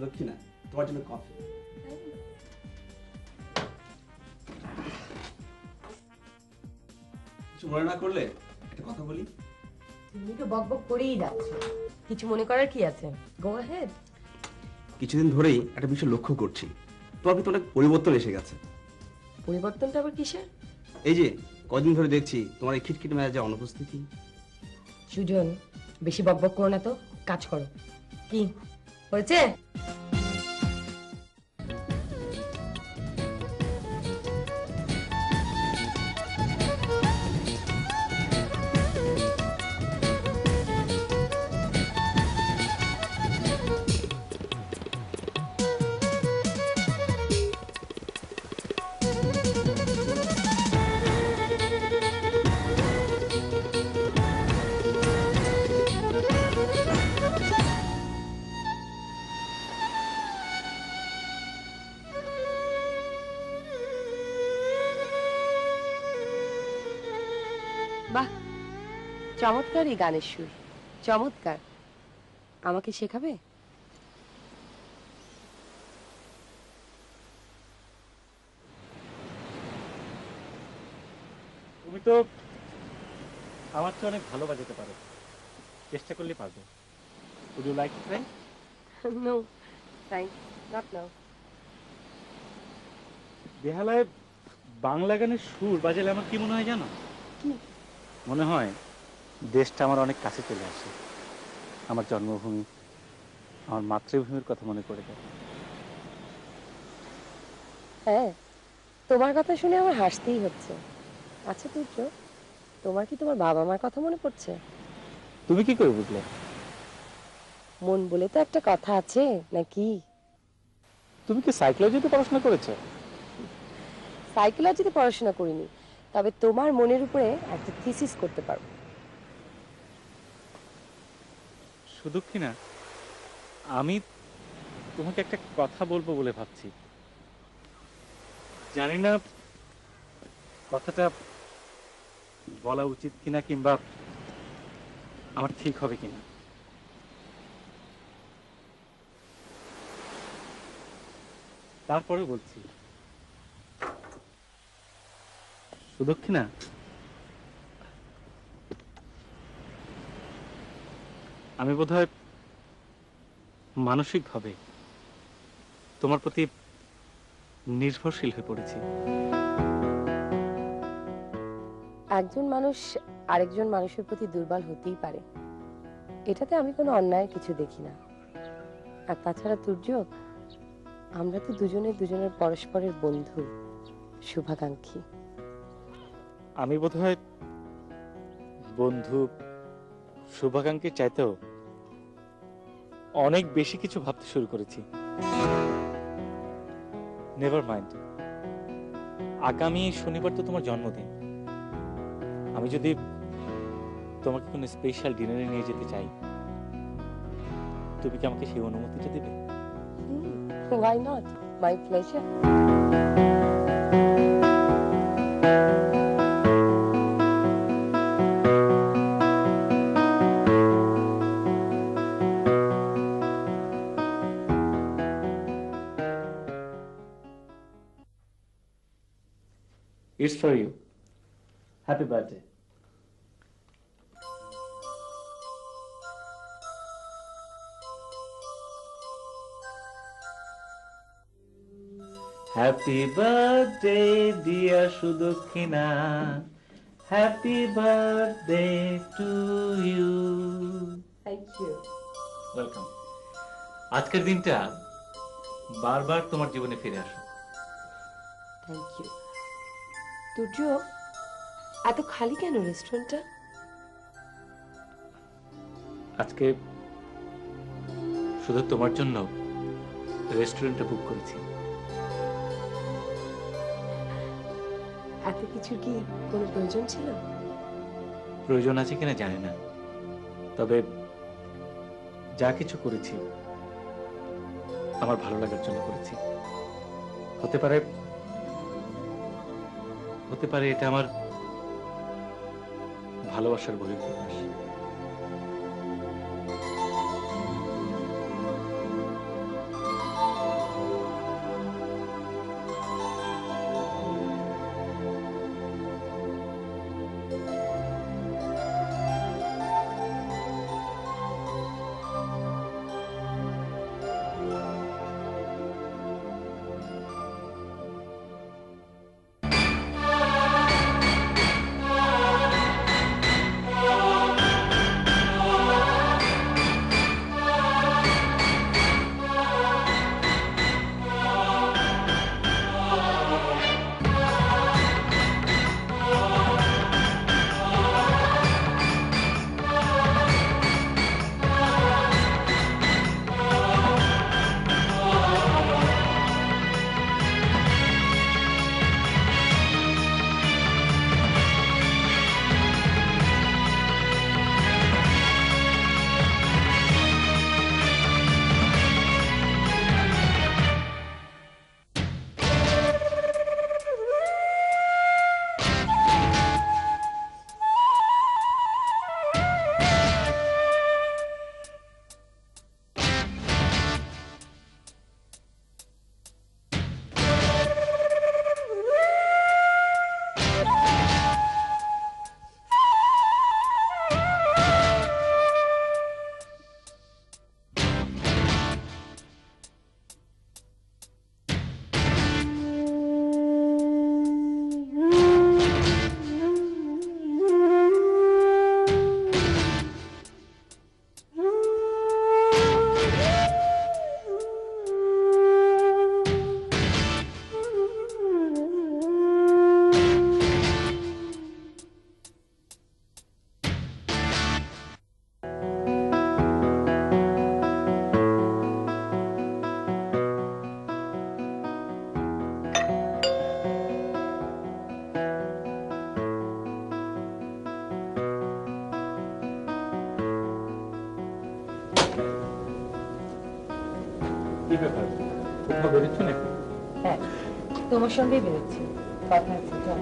Speaker 5: দক্ষিণা, তোমার জন্য কফি। কিছু মনে না করলে একটা কথা বলি।
Speaker 4: তুমি তো বকবক করেই যাচ্ছ, কিছু মনে করার কি আছে? Go ahead.
Speaker 5: কিছুদিন ধরেই একটা বিষয় লক্ষ্য করছি, তোমার ভিতরে অনেক পরিবর্তন এসে গেছে।
Speaker 4: পরিবর্তনটা আবার কিসের?
Speaker 5: এই যে কদিন ধরে দেখছি তোমার এই খিটখিট মেজাজে অনুপস্থিতি।
Speaker 4: সুজন, বেশি বকবক করো না তো, কাজ করো। কি হয়েছে? বাহ, চমৎকার এই গানের সুর, চমৎকার। আমাকে শেখাবে?
Speaker 1: তুমি তো আমার চেয়ে অনেক ভালো বাজাতে পারো, চেষ্টা করলে পারবে। Would you like to try?
Speaker 4: No, thanks, not now.
Speaker 1: বেহালায় Bangla গানের সুর বাজালে আমার কি মনে হয় জানো? মনে হয় দেশটা আমার অনেক কাছে চলে আসে, আমার জন্মভূমি, আমার মাতৃভূমির কথা মনে করে দেয়।
Speaker 4: হ্যাঁ, তোমার কথা শুনে আমার হাসতেই হচ্ছে। আচ্ছা তুর্য, তোমার কি তোমার বাবা মার কথা মনে পড়ছে?
Speaker 1: তুমি কি করে বুঝলে?
Speaker 4: মন বলে তো একটা কথা আছে নাকি?
Speaker 1: তুমি কি সাইকোলজিতে পড়াশোনা করেছো?
Speaker 4: সাইকোলজিতে পড়াশোনা করিনি, তবে তোমার মনের উপরে একটা থিসিস করতে পারবো।
Speaker 1: সুদক্ষিণা, আমি তোমাকে একটা কথা বলবো বলে ভাবছি, জানি না কথাটা বলা উচিত কিনা কিংবা আমার ঠিক হবে কিনা। তারপরে বলছি, সুদক্ষিণা, আমি বোধহয় মানসিকভাবে তোমার প্রতি নির্ভরশীল হয়ে পড়েছি।
Speaker 4: একজন মানুষ আরেকজন মানুষের প্রতি দুর্বল হতেই পারে, এটাতে আমি কোনো অন্যায় কিছু দেখি না। আর তাছাড়া তুর্য, আমরা তো দুজনের পরস্পরের বন্ধু, শুভাকাঙ্ক্ষী।
Speaker 1: আমি বোধহয় বন্ধু শুভাকাঙ্ক্ষীর চাইতেও অনেক বেশি কিছু ভাবতে শুরু করেছি। নেভার মাইন্ড, আগামী শনিবার তো তোমার জন্মদিন। আমি যদি তোমাকে কোনো স্পেশাল ডিনারে নিয়ে যেতে চাই, তুমি কি আমাকে সেই অনুমতিটা দেবে?
Speaker 4: Why not? My pleasure.
Speaker 1: It's for you. Happy birthday. Happy birthday, dear Sudukina. Happy birthday to you.
Speaker 4: Thank you.
Speaker 1: Welcome. আজকের দিনটা বারবার তোমার জীবনে ফিরে আসো।
Speaker 4: Thank you. তুর্য, এত খালি কেন রেস্টুরেন্টটা?
Speaker 1: আজকে শুধু তোমার জন্য রেস্টুরেন্টটা বুক করেছি।
Speaker 4: এত কিছুর কি কোনো প্রয়োজন ছিল?
Speaker 1: প্রয়োজন আছে কিনা জানি না, তবে যা কিছু করেছি আমার ভালো লাগার জন্য করেছি। হতে পারে এটা আমার ভালোবাসার বহিঃপ্রকাশ। কি ব্যাপার, কোথাও বেরোচ্ছ নাকি?
Speaker 4: হ্যাঁ, তোমার সঙ্গেই বেরোচ্ছি, কথা আছে। চল।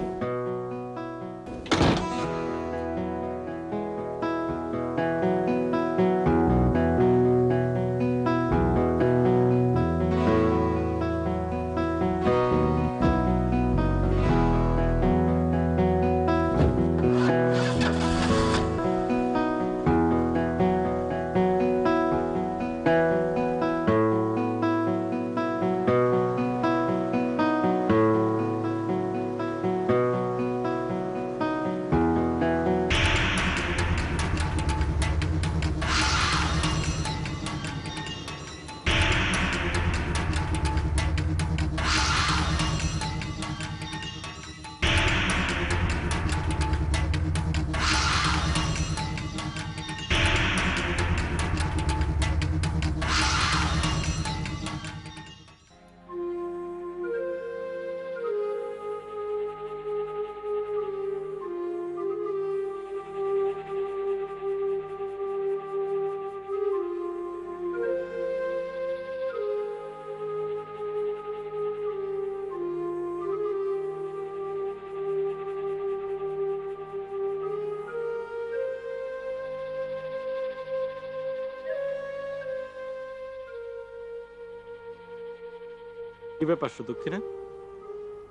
Speaker 13: ব্যাপার সুদক্ষিণা,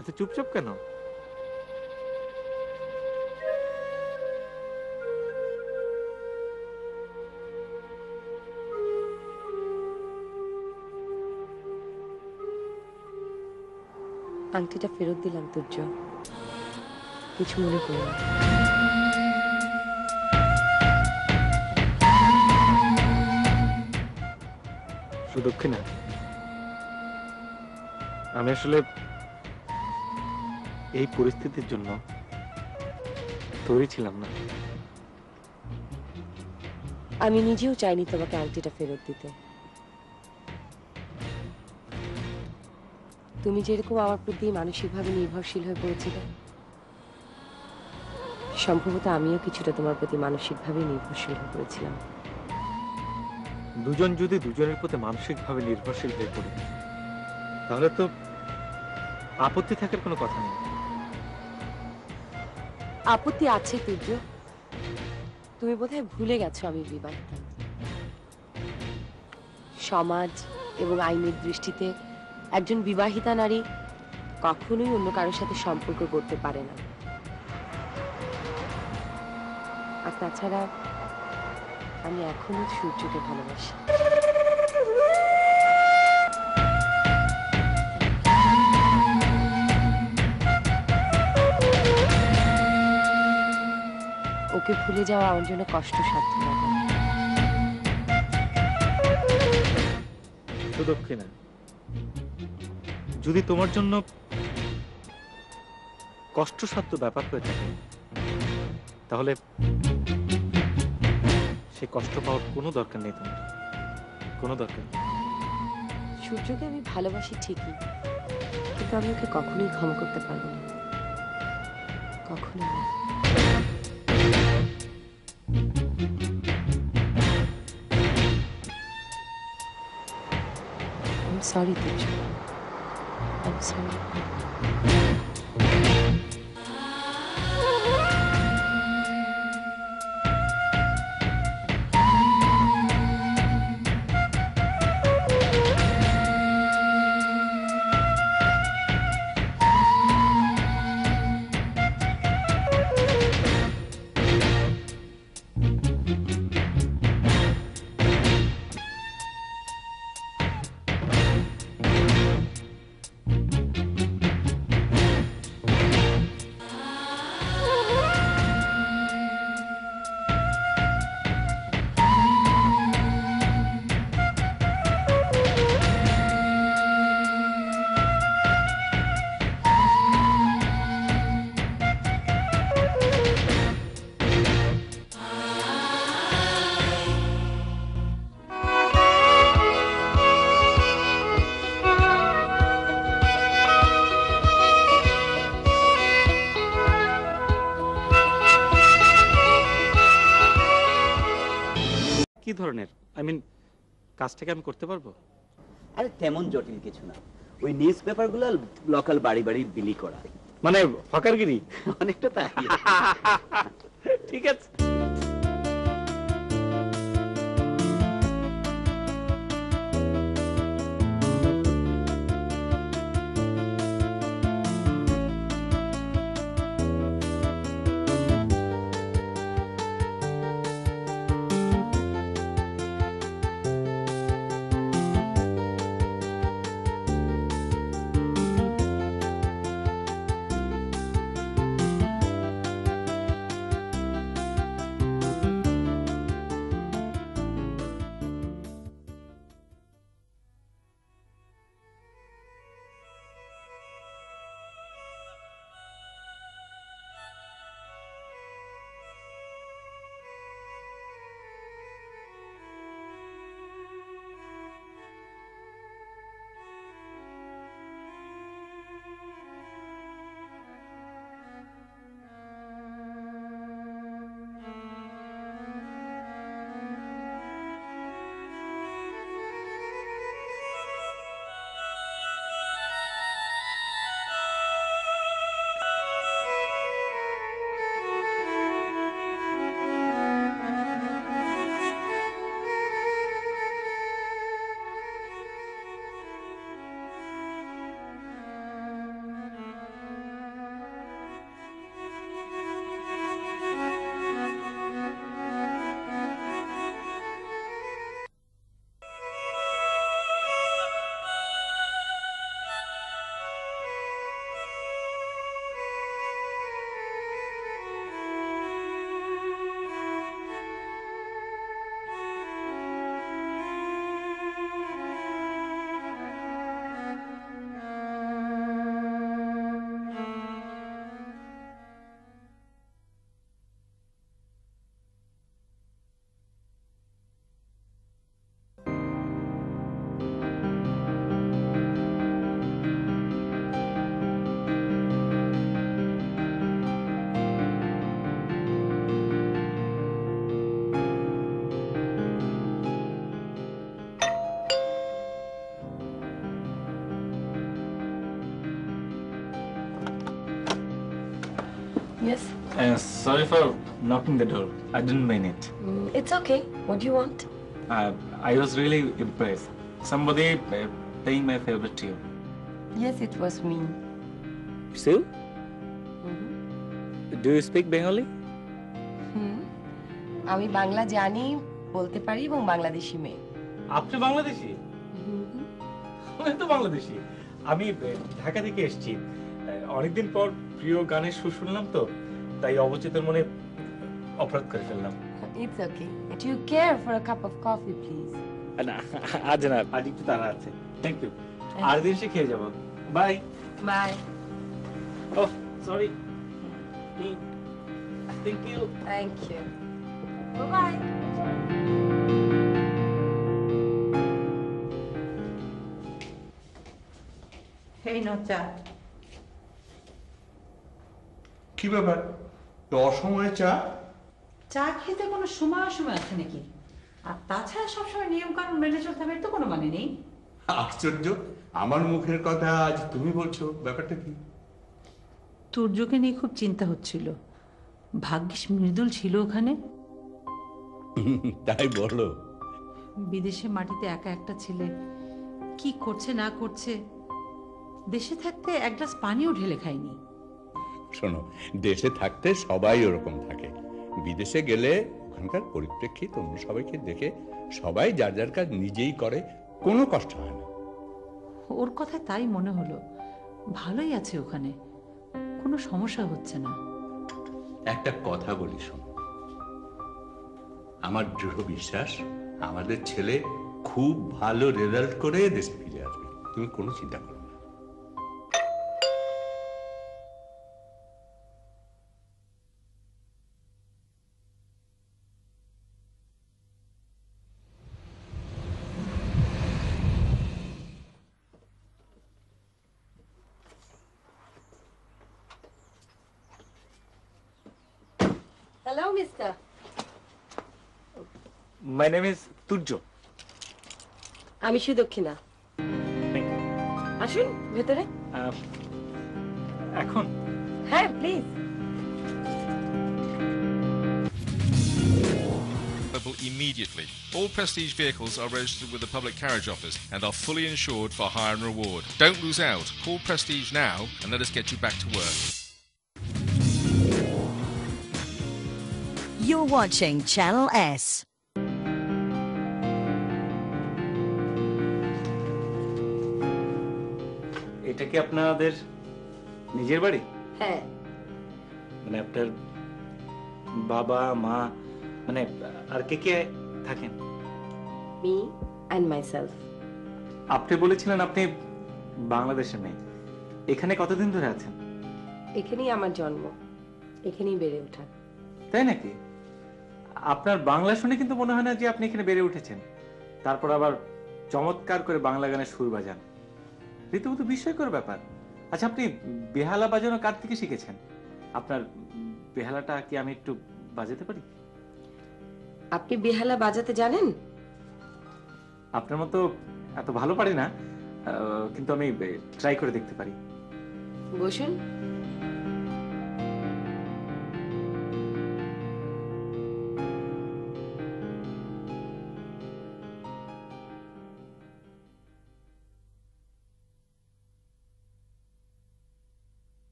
Speaker 13: এত চুপচাপ কেন?
Speaker 4: আংটিটা ফেরত দিলাম তুর্য, কিছু মনে করো না।
Speaker 13: সুদক্ষিণা, আমি আসলে এই পরিস্থিতির জন্য তৈরি ছিলাম না।
Speaker 4: আমি নিজেও চাইনি তোমাকে আংটিটা ফেরত দিতে। তুমি যেরকম আমার প্রতি মানসিকভাবে নির্ভরশীল হয়ে পড়েছিলে, সম্ভবত আমিও কিছুটা তোমার প্রতি মানসিকভাবে নির্ভরশীল হয়ে পড়েছিলাম।
Speaker 13: দুজন যদি দুজনের প্রতি মানসিকভাবে নির্ভরশীল হয়ে পড়ে, তাহলে তো আপত্তি থাকার কোনো কথা নেই।
Speaker 4: আপত্তি আছে তুর্য, তুমি বোধহয় ভুলে গেছো আমি বিবাহিতা। সমাজ এবং আইনের দৃষ্টিতে একজন বিবাহিতা নারী কখনোই অন্য কারোর সাথে সম্পর্ক করতে পারে না। আর তাছাড়া আমি এখনো সূর্যকে ভালোবাসি। ওকে ভুলে যাওয়া আমার জন্য কষ্টসাধ্য ব্যাপার।
Speaker 13: সুদক্ষিণা, যদি তোমার জন্য কষ্টসাধ্য ব্যাপার হয়ে থাকে, তাহলে সে কষ্ট পাওয়ার কোনো দরকার নেই। তোমার কোনো দরকার নেই।
Speaker 4: সূর্যকে আমি ভালোবাসি ঠিকই, কিন্তু আমি ওকে কখনোই ক্ষমা করতে পারবো না, কখনোই না। I'm sorry, Tuju. I'm sorry.
Speaker 13: কি ধরনের, আই মিন, কাজটাকে আমি করতে পারবো?
Speaker 6: আরে তেমন জটিল কিছু না, ওই নিউজ পেপারগুলো লোকাল বাড়ি বাড়ি বিলি করা,
Speaker 13: মানে হকারগিরি।
Speaker 6: অনেকটা তাই।
Speaker 13: ঠিক আছে।
Speaker 4: Yes.
Speaker 14: Sorry for knocking the door. I didn't mean it.
Speaker 4: It's okay. What do you want?
Speaker 14: I was really impressed. Somebody paying my favorite tune.
Speaker 4: Yes, it was me.
Speaker 14: Still? Do you speak Bengali?
Speaker 4: আমি বাংলা জানি, বলতে পারি এবং বাংলাদেশি মেয়ে।
Speaker 1: আপনি বাংলাদেশি? আমি তো বাংলাদেশি। আমি ঢাকা থেকে এসেছি। অনেকদিন পর প্রিয় গানের সুর শুনলাম তো, তাই অবচেতন মনে অপরাধ করে ফেললাম।
Speaker 4: It's okay. Do you care for a cup of coffee, please?
Speaker 1: না, আজ না, আজ একটু তাড়া আছে। Thank you. আর দিন সে খেয়ে যাবো। Bye.
Speaker 4: Bye.
Speaker 1: Oh, sorry. Thank you.
Speaker 4: Thank you. Bye-bye.
Speaker 3: এই নাও চা।
Speaker 2: কি ব্যাপার, তো অসময়ে চা?
Speaker 3: চা খেতে কোনো সময় আছে নাকি? আর তাছাড়া সবসময় নিয়ম কানুন মেনে চলতে হবে, এর তো কোনো মানে নেই।
Speaker 2: আশ্চর্য, আমার মুখের কথা আজ তুমি বলছো, ব্যাপারটা কি?
Speaker 3: তুর্যকে নিয়ে খুব চিন্তা হচ্ছিল। ভাগ্যিস মৃদুল ছিল ওখানে।
Speaker 2: তাই বলো?
Speaker 3: বিদেশে মাটিতে একা একটা ছেলে কি করছে না করছে, দেশে থাকতে এক গ্লাস পানিও ঢেলে খায়নি।
Speaker 2: শোনো, দেশে থাকতে সবাই ওরকম থাকে, বিদেশে গেলে ওখানকার পরিপ্রেক্ষিত অন্য সবাইকে দেখে সবাই যার যার কাজ নিজেই করে, কোনো কষ্ট হয় না।
Speaker 3: ওর কথা তাই মনে হলো, ভালোই আছে ওখানে, কোনো সমস্যা হচ্ছে না।
Speaker 2: একটা কথা বলি শোনো, আমার দৃঢ় বিশ্বাস আমাদের ছেলে খুব ভালো রেজাল্ট করে দেশে ফিরে আসবে, তুমি কোনো চিন্তা করো না।
Speaker 4: Hello, mister.
Speaker 14: My name is Turjo.
Speaker 4: আমি সুদক্ষিণা। আসুন ভেতরে।
Speaker 14: এখন?
Speaker 4: হ্যাঁ, please.
Speaker 9: Immediately. All Prestige vehicles are registered with the Public Carriage Office and are fully insured for hire and reward. Don't lose out. Call Prestige now and let us get you back to work.
Speaker 7: You're watching Channel S.
Speaker 1: এটা কি আপনাদের নিজের বাড়ি?
Speaker 4: হ্যাঁ।
Speaker 1: মানে আপনার বাবা মা মানে আর কে কে থাকেন?
Speaker 4: Me and myself.
Speaker 1: আপনি বলেছিলেন আপনি বাংলাদেশে মেয়ে, এখানে কতদিন ধরে আছেন?
Speaker 4: এখানেই আমার জন্ম, এখানেই বেড়ে ওঠা।
Speaker 1: তাই নাকি? আপনার বাংলা শুনে কিন্তু মনে হয় না যে আপনি এখানে বেড়ে উঠেছেন। তারপর আবার চমৎকার করে বাংলা গানের সুর বাজান, রীতিমতো বিস্ময়কর ব্যাপার। আচ্ছা, আপনি বেহালা বাজানো কার থেকে শিখেছেন? আপনার বেহালাটা কি আমি একটু বাজাতে পারি?
Speaker 4: আপনি বেহালা বাজাতে জানেন?
Speaker 1: আপনার মতো এত ভালো পারি না, কিন্তু আমি ট্রাই করে দেখতে পারি।
Speaker 4: বসুন।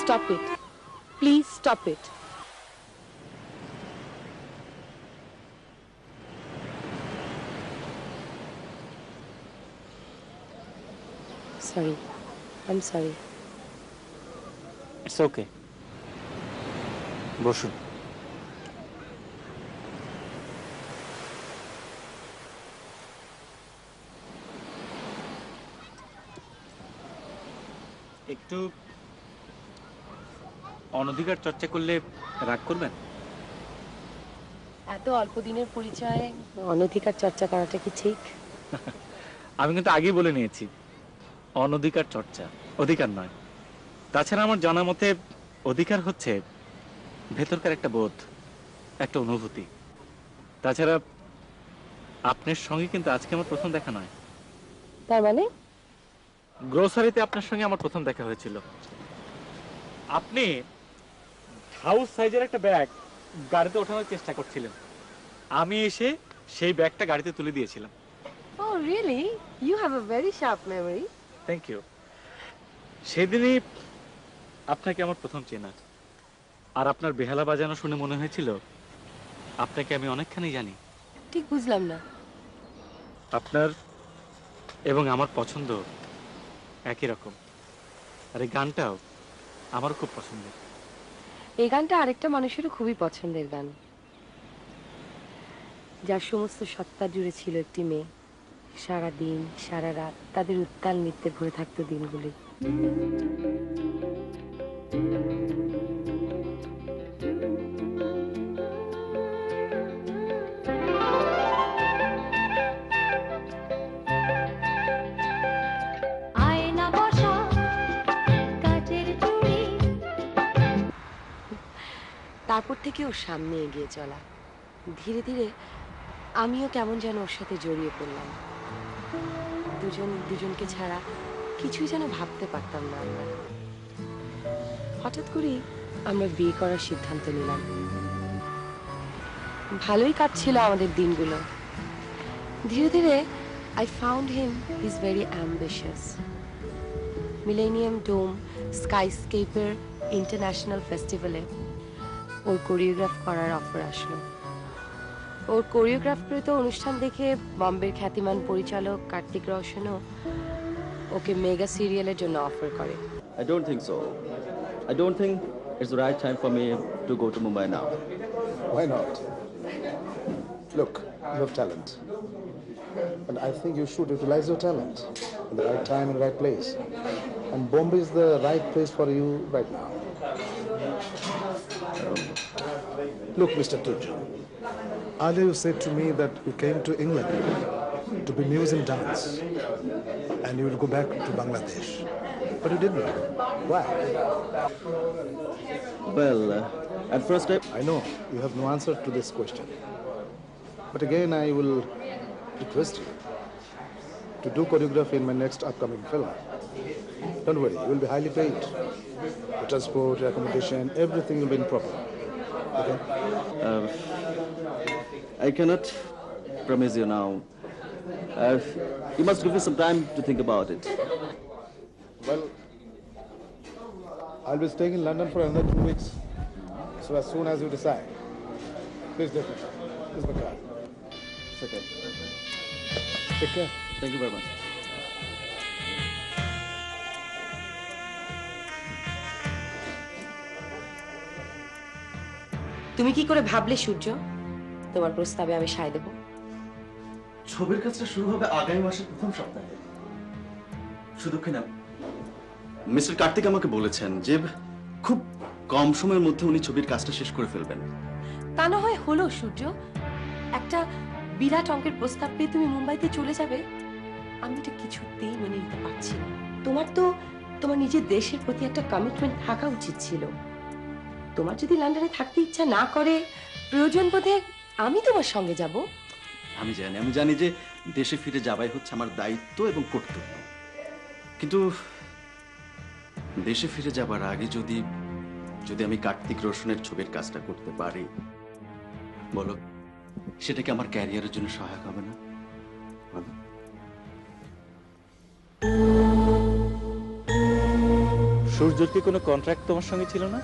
Speaker 4: Stop it. Please stop it. Sorry. I'm sorry.
Speaker 13: It's okay, বসুন। একটু অনধিকার চর্চা করলে রাগ করবেন?
Speaker 4: এত অল্প দিনের পরিচয়ে অনধিকার চর্চা করাটা কি ঠিক?
Speaker 13: আমি কিন্তু আগেই বলে নিয়েছি, অনধিকার চর্চা, অধিকার নয়। তাছাড়া আমার জানা মতে অধিকার হচ্ছে ভেতরকার একটা বোধ, একটা অনুভূতি। তাছাড়া আপনার সঙ্গে কিন্তু আজকে আমার প্রথম দেখা নয়।
Speaker 4: তার মানে?
Speaker 13: গ্রোসারিতে আপনার সঙ্গে আমার প্রথম দেখা হয়েছিল। আপনি হাউস সাইজের একটা ব্যাগ গাড়িতে ওঠানোর চেষ্টা করছিলেন, আমি এসে সেই ব্যাগটা গাড়িতে তুলে দিয়েছিলাম।
Speaker 4: Oh really? You have a very sharp memory.
Speaker 13: Thank you. সেদিনই আপনাকে আমার প্রথম চেনা, আর আপনার বেহালা বাজানো শুনে মনে হয়েছিল আপনাকে আমি অনেকখানি জানি।
Speaker 4: ঠিক বুঝলাম না।
Speaker 13: আপনার এবং আমার পছন্দ একই রকম, আর এই গানটাও আমার খুব পছন্দের।
Speaker 4: এই গানটা আরেকটা মানুষেরও খুবই পছন্দের গান, যার সমস্ত সত্তা জুড়ে ছিল একটি মেয়ে। সারা দিন সারা রাত তাদের উত্তাল নৃত্যে ভরে থাকতো দিনগুলি। তারপর থেকে ওর সামনে এগিয়ে চলা, ধীরে ধীরে আমিও কেমন যেন ওর সাথে জড়িয়ে পড়লাম। দুজন দুজনকে ছাড়া কিছুই যেন ভাবতে পারতাম না আমরা। হঠাৎ করেই আমরা বিয়ে করার সিদ্ধান্ত নিলাম। ভালোই কাটছিল আমাদের দিনগুলো। ধীরে ধীরে I found him he's very ambitious. Millennium Dome Skyscaper International Festival A or choreograph করার অফার আসলো। ওর কোরিওগ্রাফকৃত অনুষ্ঠান দেখে বম্বের খ্যাতিমান পরিচালক কার্তিক রোশনও ওকে মেগা সিরিয়ালের জন্য অফার করে।
Speaker 10: I don't think so. I don't think it's the right time for me to go to Mumbai now.
Speaker 12: Why not? Look, you have talent. And I think you should utilize your talent in the right time and right place. And Bombay is the right place for you right now. Look, Mr. Tuju, earlier you said to me that you came to England to be muse in dance and you will go back to Bangladesh. But you didn't. Why?
Speaker 10: Well, at first
Speaker 12: I know you have no answer to this question. But again, I will request you to do choreography in my next upcoming film. Don't worry, you will be highly paid. The transport, accommodation, everything will be in proper. Okay?
Speaker 10: I cannot promise you now. You must give me some time to think about it.
Speaker 12: Well, I'll be staying in London for another 2 weeks. So as soon as you decide, please let me know. This is the card.
Speaker 10: It's okay.
Speaker 12: Take care.
Speaker 10: Thank you very much.
Speaker 4: তুমি কি করে ভাবলে সূর্য তোমার প্রস্তাবে আমি সায় দেব?
Speaker 10: ছবির কাজটা শুরু হবে আগামী মাসের প্রথম সপ্তাহে। শুধু কি না, মিস্টার কার্তিক আমাকে বলেছেন যে খুব কম সময়ের মধ্যে উনি ছবির কাজটা শেষ করে ফেলবেন।
Speaker 4: তা না হয় হলো সূর্য, একটা বিরাট অঙ্কের প্রস্তাব পেয়ে তুমি মুম্বাইতে চলে যাবে, আমি এটা কিছুতেই মেনে নিতে পারছি না। তোমার তো তোমার নিজের দেশের প্রতি একটা কমিটমেন্ট থাকা উচিত ছিল। তোমার যদি লন্ডনে থাকতে ইচ্ছা না করে, প্রয়োজন বোধে আমি তোমার সঙ্গে যাব।
Speaker 10: আমি জানি যে দেশে ফিরে যাওয়াই হচ্ছে আমার দায়িত্ব এবং কর্তব্য, কিন্তু দেশে ফিরে যাবার আগে যদি আমি কার্তিক রোশনের ছবির কাজটা করতে পারি, বলো সেটা কি আমার ক্যারিয়ারের জন্য সহায়ক হবে না?
Speaker 13: সূর্যর কি কোনো কন্ট্রাক্ট তোমার সঙ্গে ছিল না?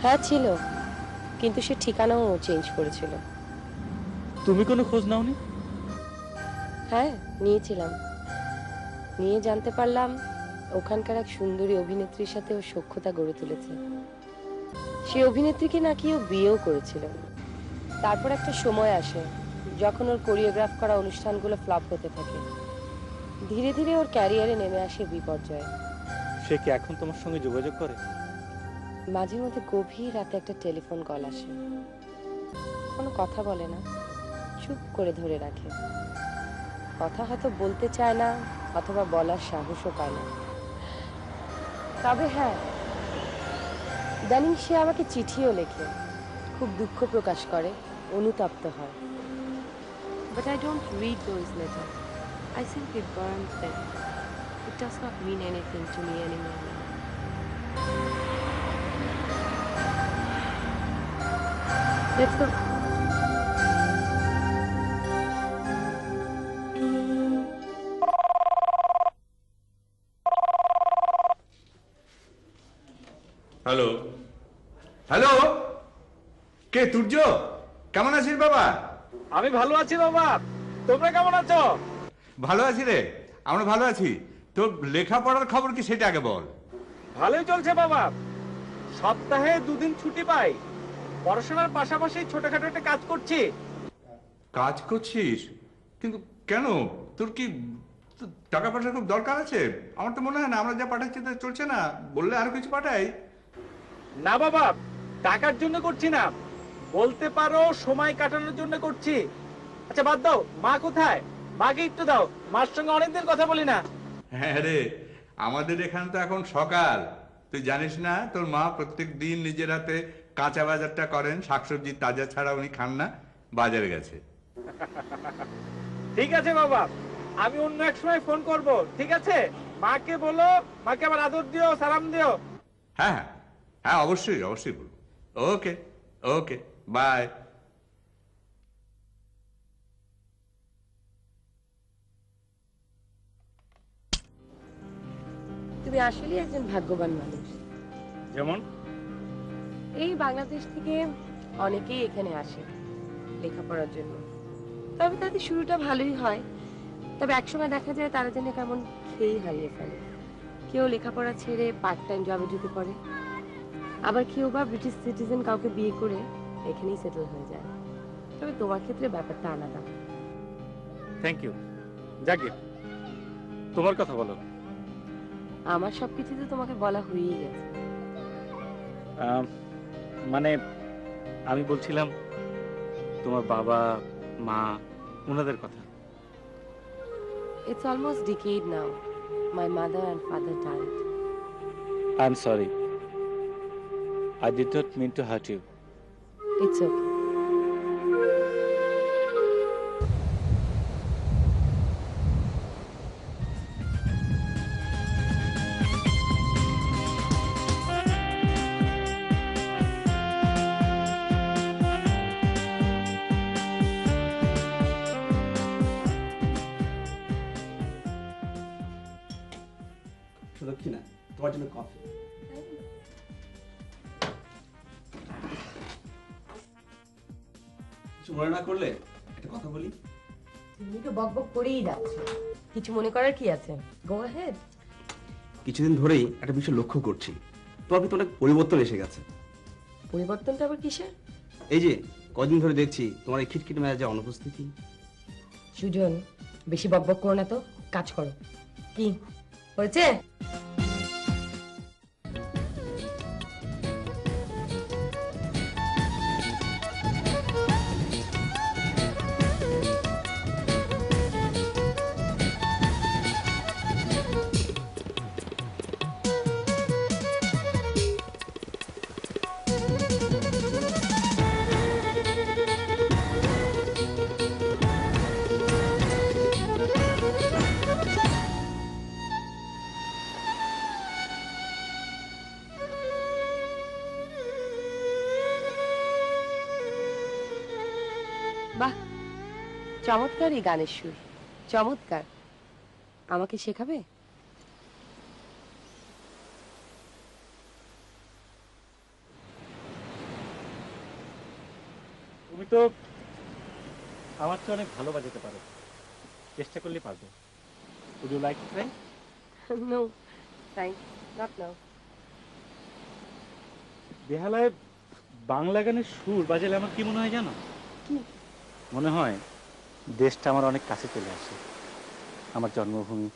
Speaker 4: হ্যাঁ ছিল, কিন্তু সে ঠিকানাও চেঞ্জ করেছিল।
Speaker 13: তুমি কোনো খোঁজ নাওনি?
Speaker 4: হ্যাঁ নিয়েছিলাম, নিয়ে জানতে পারলাম ওখানকার এক সুন্দরী অভিনেত্রীর সাথে ও সখ্যতা গড়ে তুলেছে। সেই অভিনেত্রীকে নাকি ও বিয়েও করেছিল। তারপর একটা সময় আসে যখন ওর কোরিওগ্রাফ করা অনুষ্ঠানগুলো ফ্লপ হতে থাকে। ধীরে ধীরে ওর ক্যারিয়ারে নেমে আসে বিপর্যয়।
Speaker 13: সে কি এখন তোমার সঙ্গে যোগাযোগ করে?
Speaker 4: মাঝে মধ্যে গভীর রাতে একটা টেলিফোন কল আসে, কোনো কথা বলে না, চুপ করে ধরে রাখে। কথা হয়তো বলতে চায় না অথবা বলার সাহসও পায় না। তবে হ্যাঁ, ইদানিং সে আমাকে চিঠিও লেখে, খুব দুঃখ প্রকাশ করে, অনুতপ্ত হয়। But I don't read those letters. I simply burn them. It does not mean anything to me anymore. Let's go.
Speaker 2: Hello hello, কে তুর্য? কেমন আছিস বাবা?
Speaker 13: আমি ভালো আছি বাবা, তোমরা কেমন আছো?
Speaker 2: ভালো আছি রে, আমরা ভালো আছি। তোর লেখাপড়ার খবর কি সেটা আগে বল।
Speaker 13: ভালোই চলছে বাবা, সপ্তাহে 2 দিন ছুটি পাই। পড়াশোনার পাশাপাশি ছোটখাটো একটা কাজ করছি।
Speaker 2: কাজ করছিস? কিন্তু কেন, তোর কি টাকা পয়সার খুব দরকার আছে? আমার তো মনে হয় না, আমরা যা পাঠাচ্ছি তা চলছে না, বললে আরো কিছু পাঠাই।
Speaker 13: না বাবা, টাকার জন্য করছি না, বলতে পারো সময় কাটানোর জন্য করছি। আচ্ছা বাদ দাও, মা কোথায়? মাকে একটু দাও, মার সঙ্গে অনেকদিন কথা বলি না।
Speaker 2: হ্যাঁ রে, আমাদের এখানে তো এখন সকাল, তুই জানিস না তোর মা প্রত্যেক দিন নিজের হাতে কাঁচা বাজারটা করেন, শাকসবজি তাজা ছাড়া উনি খান না, বাজারে গেছে।
Speaker 13: ঠিক আছে বাবা, আমি অন্য এক সময় ফোন করব, ঠিক আছে? মাকে বলো, মাকে আবার আদর দিও, সালাম দিও।
Speaker 2: হ্যাঁ হ্যাঁ হ্যাঁ, অবশ্যই অবশ্যই বলবো। ওকে ওকে, বাই।
Speaker 4: তুমি আসলে একজন ভাগ্যবান মানুষ।
Speaker 13: যেমন?
Speaker 4: এই বাংলাদেশ থেকে অনেকেই এখানে আসে লেখাপড়ার জন্য, তবে তাদের শুরুটা ভালোই হয়, তবে একসময় দেখা যায় তারা যেন কেমন খেয়েই হারিয়ে ফেলে। কেউ লেখাপড়া ছেড়ে পার্ট টাইম জবে ঢুকে পড়ে, আবার কেউ বা ব্রিটিশ সিটিজেন কাউকে বিয়ে করে এখানেই সেটেল হয়ে যায়। তবে তোমার ক্ষেত্রে ব্যাপারটা আলাদা।
Speaker 13: Thank you. জাকির, তোমার কথা বলো।
Speaker 4: আমার সবকিছু তো তোমাকে বলা হয়েই গেছে।
Speaker 13: মানে আমি বলছিলাম তোমার বাবা মা ওনাদের কথা।
Speaker 4: It's almost decade now. My mother and father died.
Speaker 13: I'm sorry. I did not mean to hurt you.
Speaker 4: It's okay.
Speaker 5: দক্ষিণা, তোমার জন্য কফি। কিছু মনে না করলে একটা কথা বলি।
Speaker 4: তুমি তো বকবক করেই যাচ্ছ, কিছু মনে করার কি আছে? Go ahead.
Speaker 5: কিছুদিন ধরেই একটা বিষয় লক্ষ্য করছি, তোমার ভিতরে অনেক পরিবর্তন এসে গেছে।
Speaker 4: পরিবর্তনটা আবার কিসের?
Speaker 5: এই যে কদিন ধরে দেখছি তোমার এই খিটখিট মেজাজে অনুপস্থিতি।
Speaker 4: সুজন, বেশি বকবক করো না তো, কাজ করো। কি হয়েছে? বাহ, চমৎকার এই গানের সুর, চমৎকার। আমাকে শেখাবে?
Speaker 13: তো আমার চেয়ে অনেক ভালো বাজাতে পারো, চেষ্টা করলে পারবে। Would you like to try?
Speaker 4: No, thanks. Not now.
Speaker 13: বেহালায় Bangla গানের সুর বাজালে আমার কি মনে হয় জানো?
Speaker 4: কি?
Speaker 13: মনে হয় দেশটা আমার অনেক কাছে চলে আসে, আমার জন্মভূমি,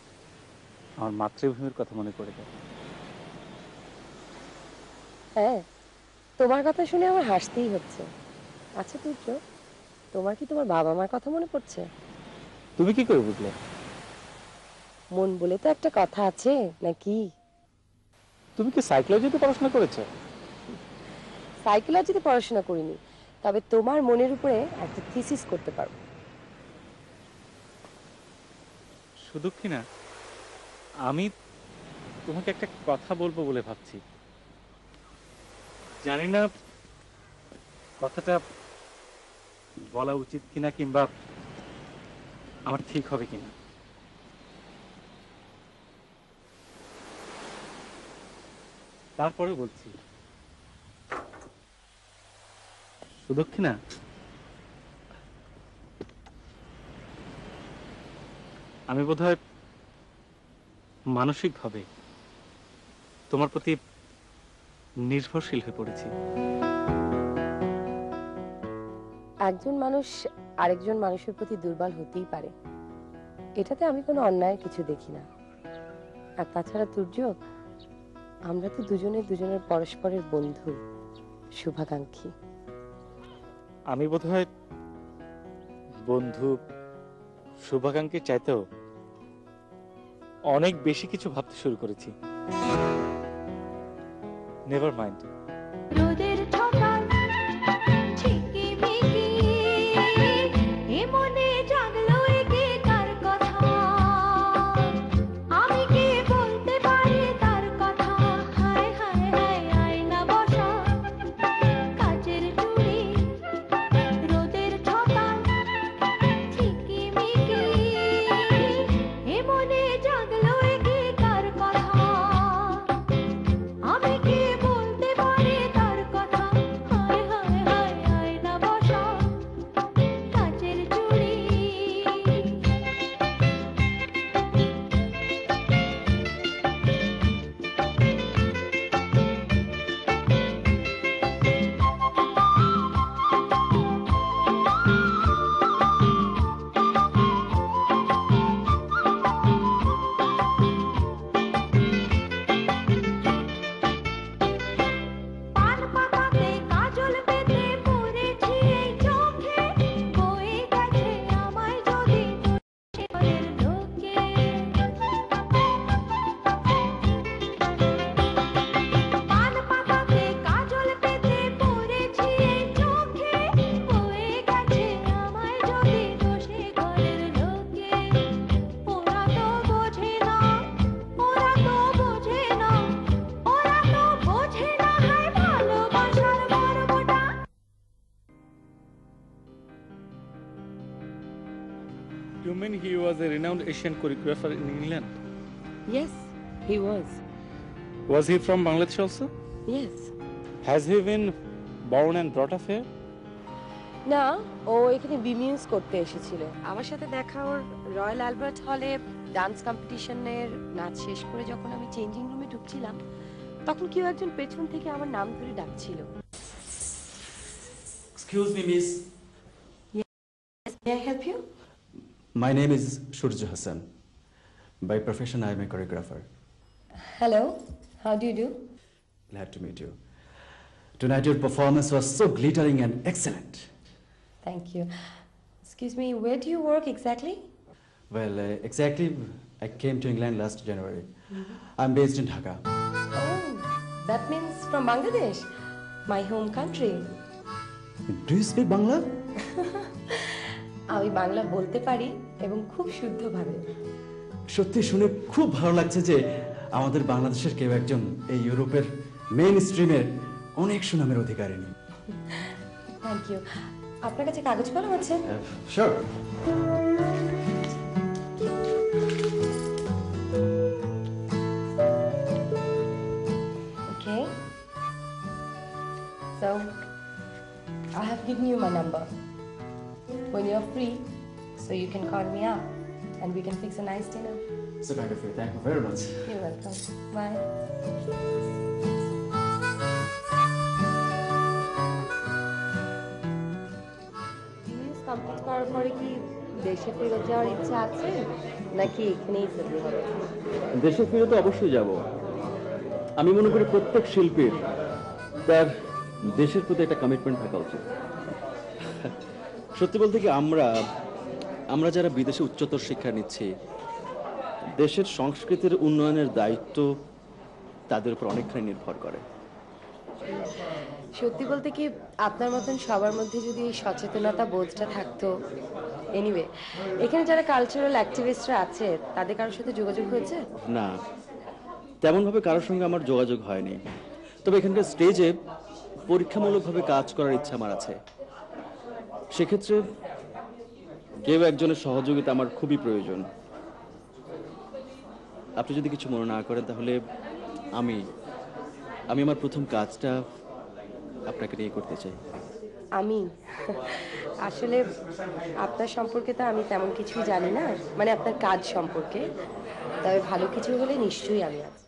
Speaker 13: আমার মাতৃভূমির কথা মনে পড়ে যায়।
Speaker 4: হ্যাঁ, তোমার কথা শুনে আমার হাসতেই হচ্ছে। আচ্ছা তুর্য, তোমার কি তোমার বাবা মার কথা মনে পড়ছে?
Speaker 13: তুমি কি করে বুঝলে?
Speaker 4: মন বলে তো একটা কথা আছে নাকি?
Speaker 13: তুমি কি সাইকোলজিতে পড়াশোনা করেছো?
Speaker 4: সাইকোলজিতে পড়াশোনা করিনি, তবে তোমার মনের উপরে একটা থিসিস করতে পারবো।
Speaker 13: শুধু কি না, আমি তোমাকে একটা কথা বলবো বলে ভাবছি। জানি না কথাটা বলা উচিত কিনা, কিংবা আমার ঠিক হবে কিনা। তারপরে বলছি, সুদক্ষিণা, আমি বোধহয় মানসিকভাবে তোমার প্রতি নির্ভরশীল হয়ে পড়েছি।
Speaker 4: একজন মানুষ আরেকজন মানুষের প্রতি দুর্বল হতেই পারে, এটাতে আমি কোনো অন্যায় কিছু দেখি না। আর তাছাড়া তুর্য, আমরা তো দুজনের পরস্পরের বন্ধু, শুভাকাঙ্ক্ষী।
Speaker 13: আমি বোধহয় বন্ধু, শুভাকাঙ্ক্ষীর চাইতেও অনেক বেশি কিছু ভাবতে শুরু করেছি। Never mind.
Speaker 15: রোদের ঠকাল ঝিকিমিকি এমনে জাগলো একে কার কথা, আমি কি বলতে পারি তার কথা? হায় হায় হায় আয়না বসা কাচের চুড়ি, রোদের ঠকাল ঝিকিমিকি এমনে জাগলো একে কার কথা, আমি কি বলতে পারি তার কথা? হায় হায় হায় আয়না বসা কাচের চুড়ি। পান পাতাতে কাজল বেঁধে পড়েছি এই চোখে, বয়ে গেছে আমায় যদি তোর লোকে। পান পাতাতে কাজল বেঁধে পড়েছি এই চোখে, বয়ে গেছে আমায় যদি দোষে ঘরের লোকে। ওরা তো বোঝে না, ওরা তো বোঝে না, ওরা তো বোঝে না হায় ভালোবাসার মর্মটা।
Speaker 13: You mean he was a renowned Asian choreographer in England?
Speaker 4: Yes, he was.
Speaker 13: Was he from Bangladesh also?
Speaker 4: Yes.
Speaker 13: Has he been born and brought up here?
Speaker 4: না, ও এখানে বিমিউজ করতে এসেছিল। আমার সাথে দেখা ওর রয়্যাল অ্যালবার্ট হলে ডান্স কম্পিটিশনের নাচ শেষ করে যখন আমি চেঞ্জিং রুমে ঢুকছিলাম, তখন কেউ একজন পেছন থেকে আমার নাম ধরে ডাকছিল।
Speaker 10: Excuse me, miss.
Speaker 4: May I help you?
Speaker 10: My name is Shurja Hassan. By profession, I am a choreographer.
Speaker 4: Hello, how do you do?
Speaker 10: Glad to meet you. Tonight, your performance was so glittering and excellent.
Speaker 4: Thank you. Excuse me, where do you work exactly?
Speaker 10: Well, exactly, I came to England last January. I'm based in Dhaka.
Speaker 4: Oh, that means from Bangladesh, my home country.
Speaker 10: Do you speak Bangla?
Speaker 4: আমি বাংলা বলতে পারি এবং খুব শুদ্ধভাবে।
Speaker 10: সত্যি শুনে খুব ভালো লাগছে যে আমাদের বাংলাদেশের কেউ একজন এই ইউরোপের মেইন স্ট্রিমের অনেক সুনামের অধিকারিণী।
Speaker 4: Thank you. আপনার কাছে কাগজ কলম আছে?
Speaker 10: Sure.
Speaker 4: Okay. So, I have given you my number. you're free, so you can call me up and we can fix a nice dinner.
Speaker 10: So kind of you. Thank you very much.
Speaker 4: You're welcome. Bye. Business complete করার পরে কি দেশে ফেরত যাওয়ার ইচ্ছা আছে নাকি এখানেই সেটেল হবে?
Speaker 10: দেশে ফিরে তো অবশ্যই যাব। আমি মনে করি প্রত্যেক শিল্পীর তার দেশের প্রতি একটা কমিটমেন্ট থাকা উচিত। সত্যি বলতে কি আমরা যারা বিদেশে উচ্চতর শিক্ষা নিচ্ছি, দেশের সংস্কৃতির উন্নয়নের দায়িত্ব তাদের উপর অনেকখানি নির্ভর করে।
Speaker 4: সত্যি বলতে কি আপনার মতন সবার মধ্যে যদি এই সচেতনতা বোধটা থাকতো। এনিওয়ে, এখানে যারা কালচারাল অ্যাক্টিভিস্টরা আছে তাদের কারোর সাথে যোগাযোগ হয়েছে?
Speaker 10: না, তেমনভাবে কারোর সঙ্গে আমার যোগাযোগ হয়নি। তবে এখানকার স্টেজে পরীক্ষামূলকভাবে কাজ করার ইচ্ছা আমার আছে। সেক্ষেত্রে কেউ একজনের সহযোগিতা আমার খুবই প্রয়োজন। আপনি যদি কিছু মনে না করেন তাহলে আমি আমার প্রথম কাজটা আপনাকে নিয়ে করতে চাই।
Speaker 4: আমি আসলে আপনার সম্পর্কে তো আমি তেমন কিছুই জানি না, মানে আপনার কাজ সম্পর্কে। তবে ভালো কিছু হলে নিশ্চয়ই আমি আছি।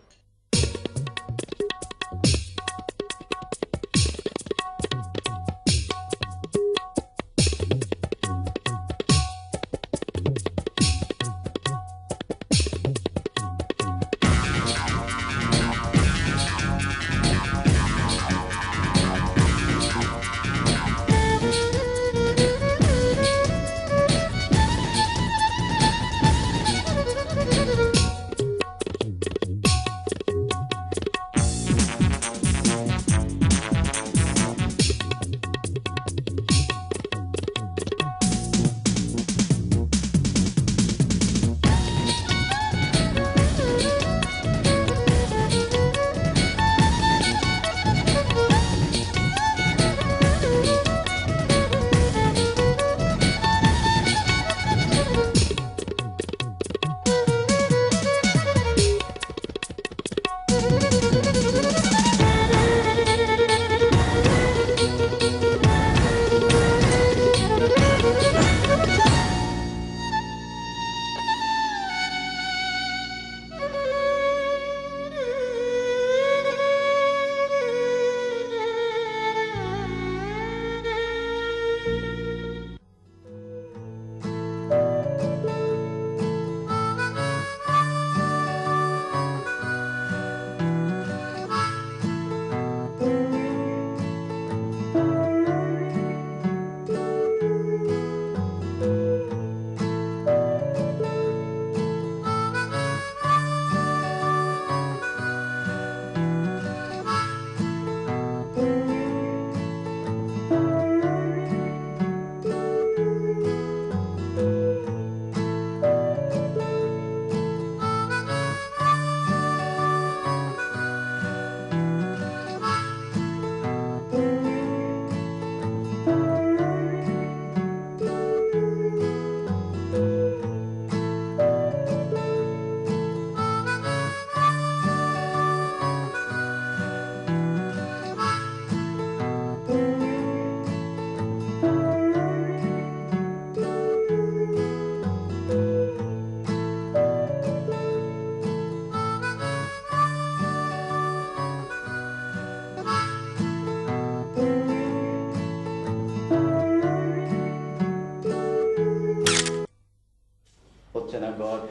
Speaker 10: হচ্ছে না গড,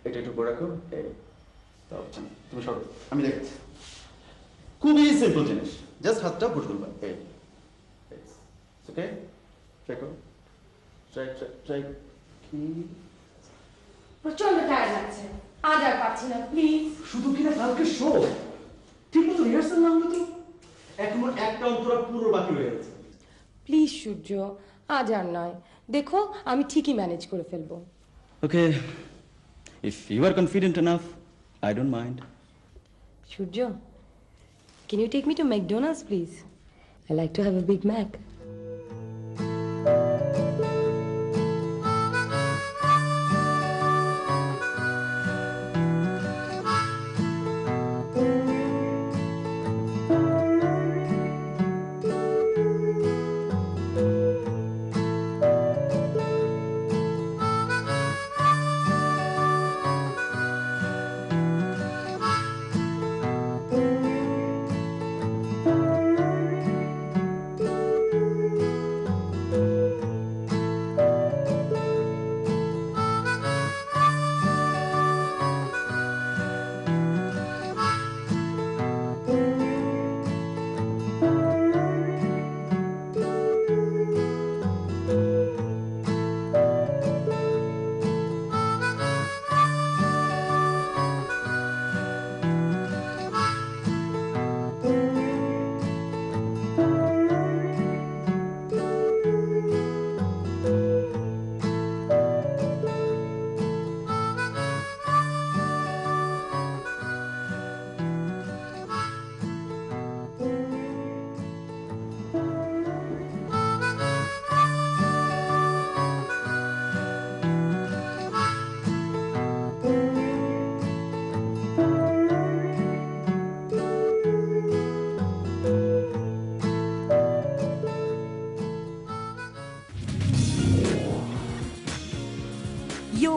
Speaker 10: এটা একটু করে রাখো। এই তা হচ্ছে না, তুমি সরো, আমি দেখাচ্ছি। খুবই সিম্পল জিনিস, জাস্ট হাতটা পুশ করবা। এই ওকে, ট্রাই করো, ট্রাই।
Speaker 4: প্রচন্ড টায়ার্ড লাগছে, আজ আর পারছি না, প্লিজ।
Speaker 10: শুধু কিনা কালকে শো ঠিক মতো রিহার্সাল না হলে তো এখনো একটা অন্তরা পুরো বাকি রয়ে গেছে।
Speaker 4: প্লিজ সূর্য, আজ আর নয়, দেখো আমি ঠিকই ম্যানেজ করে ফেলবো।
Speaker 10: Okay, if you are confident enough, I don't mind.
Speaker 4: Surya, can you take me to McDonald's, please? I like to have a Big Mac.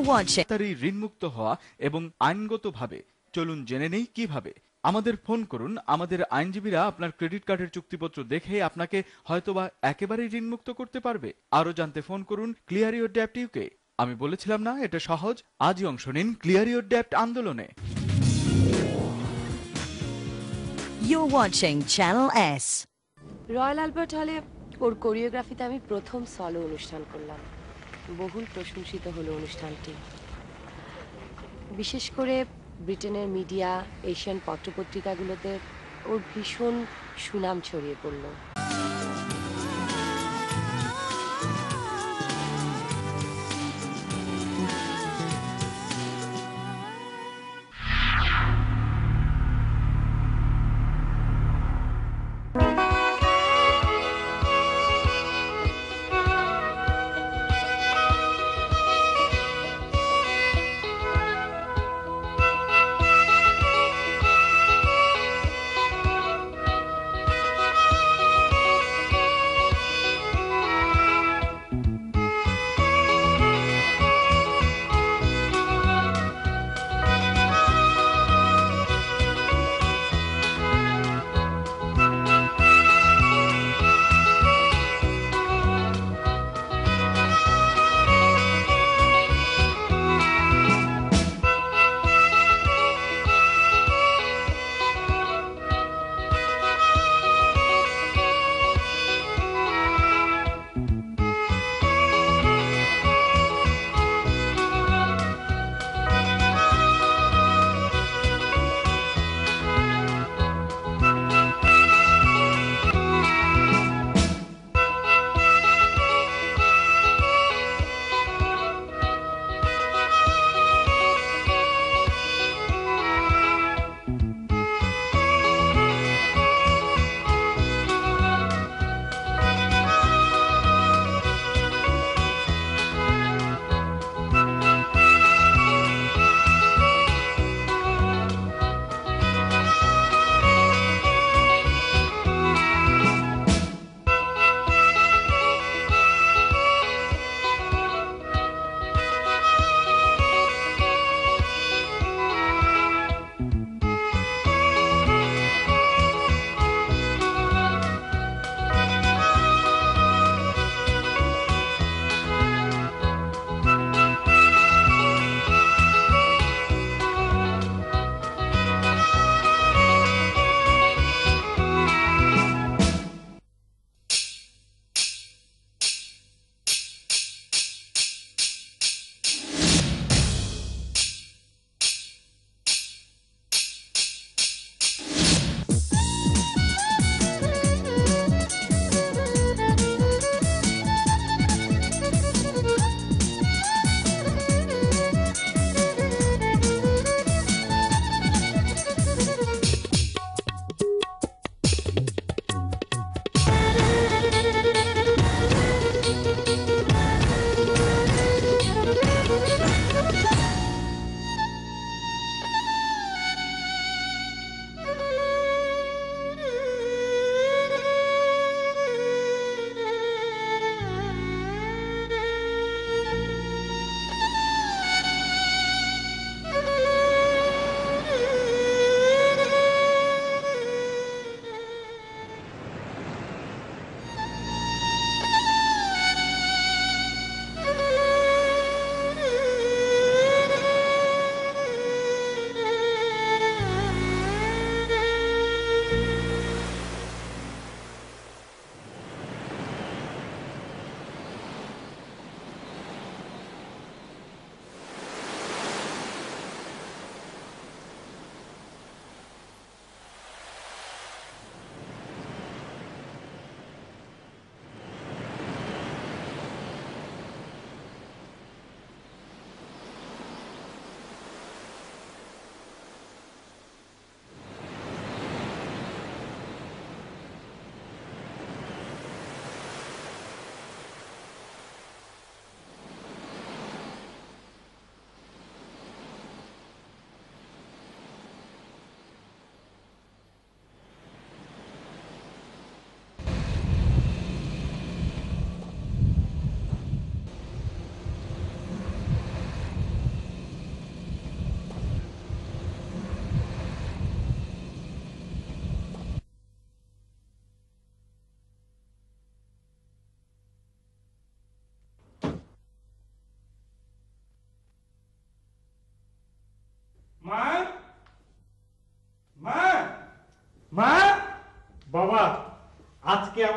Speaker 7: watching.
Speaker 11: তাড়াতাড়ি ঋণমুক্ত হওয়া এবং আইনগতভাবে চলুন জেনে নেই কিভাবে। আমাদের ফোন করুন, আমাদের আইনজীবীরা আপনার ক্রেডিট কার্ডের চুক্তিপত্র দেখে আপনাকে হয়তোবা একেবারেই ঋণমুক্ত করতে পারবে। আরো জানতে ফোন করুন ক্লিয়ার ইওর ডেপ্ট ইউকে। আমি বলেছিলাম না এটা সহজ? আজই অংশ নিন ক্লিয়ার ইওর ডেপ্ট আন্দোলনে।
Speaker 7: You're watching Channel S.
Speaker 4: Royal Albert হলে ওর কোরিওগ্রাফিতে আমি প্রথম সলো অনুষ্ঠান করলাম। বহুল প্রশংসিত হলো অনুষ্ঠানটি। বিশেষ করে ব্রিটেনের মিডিয়া, এশিয়ান পত্রপত্রিকাগুলোতে ওর ভীষণ সুনাম ছড়িয়ে পড়ল।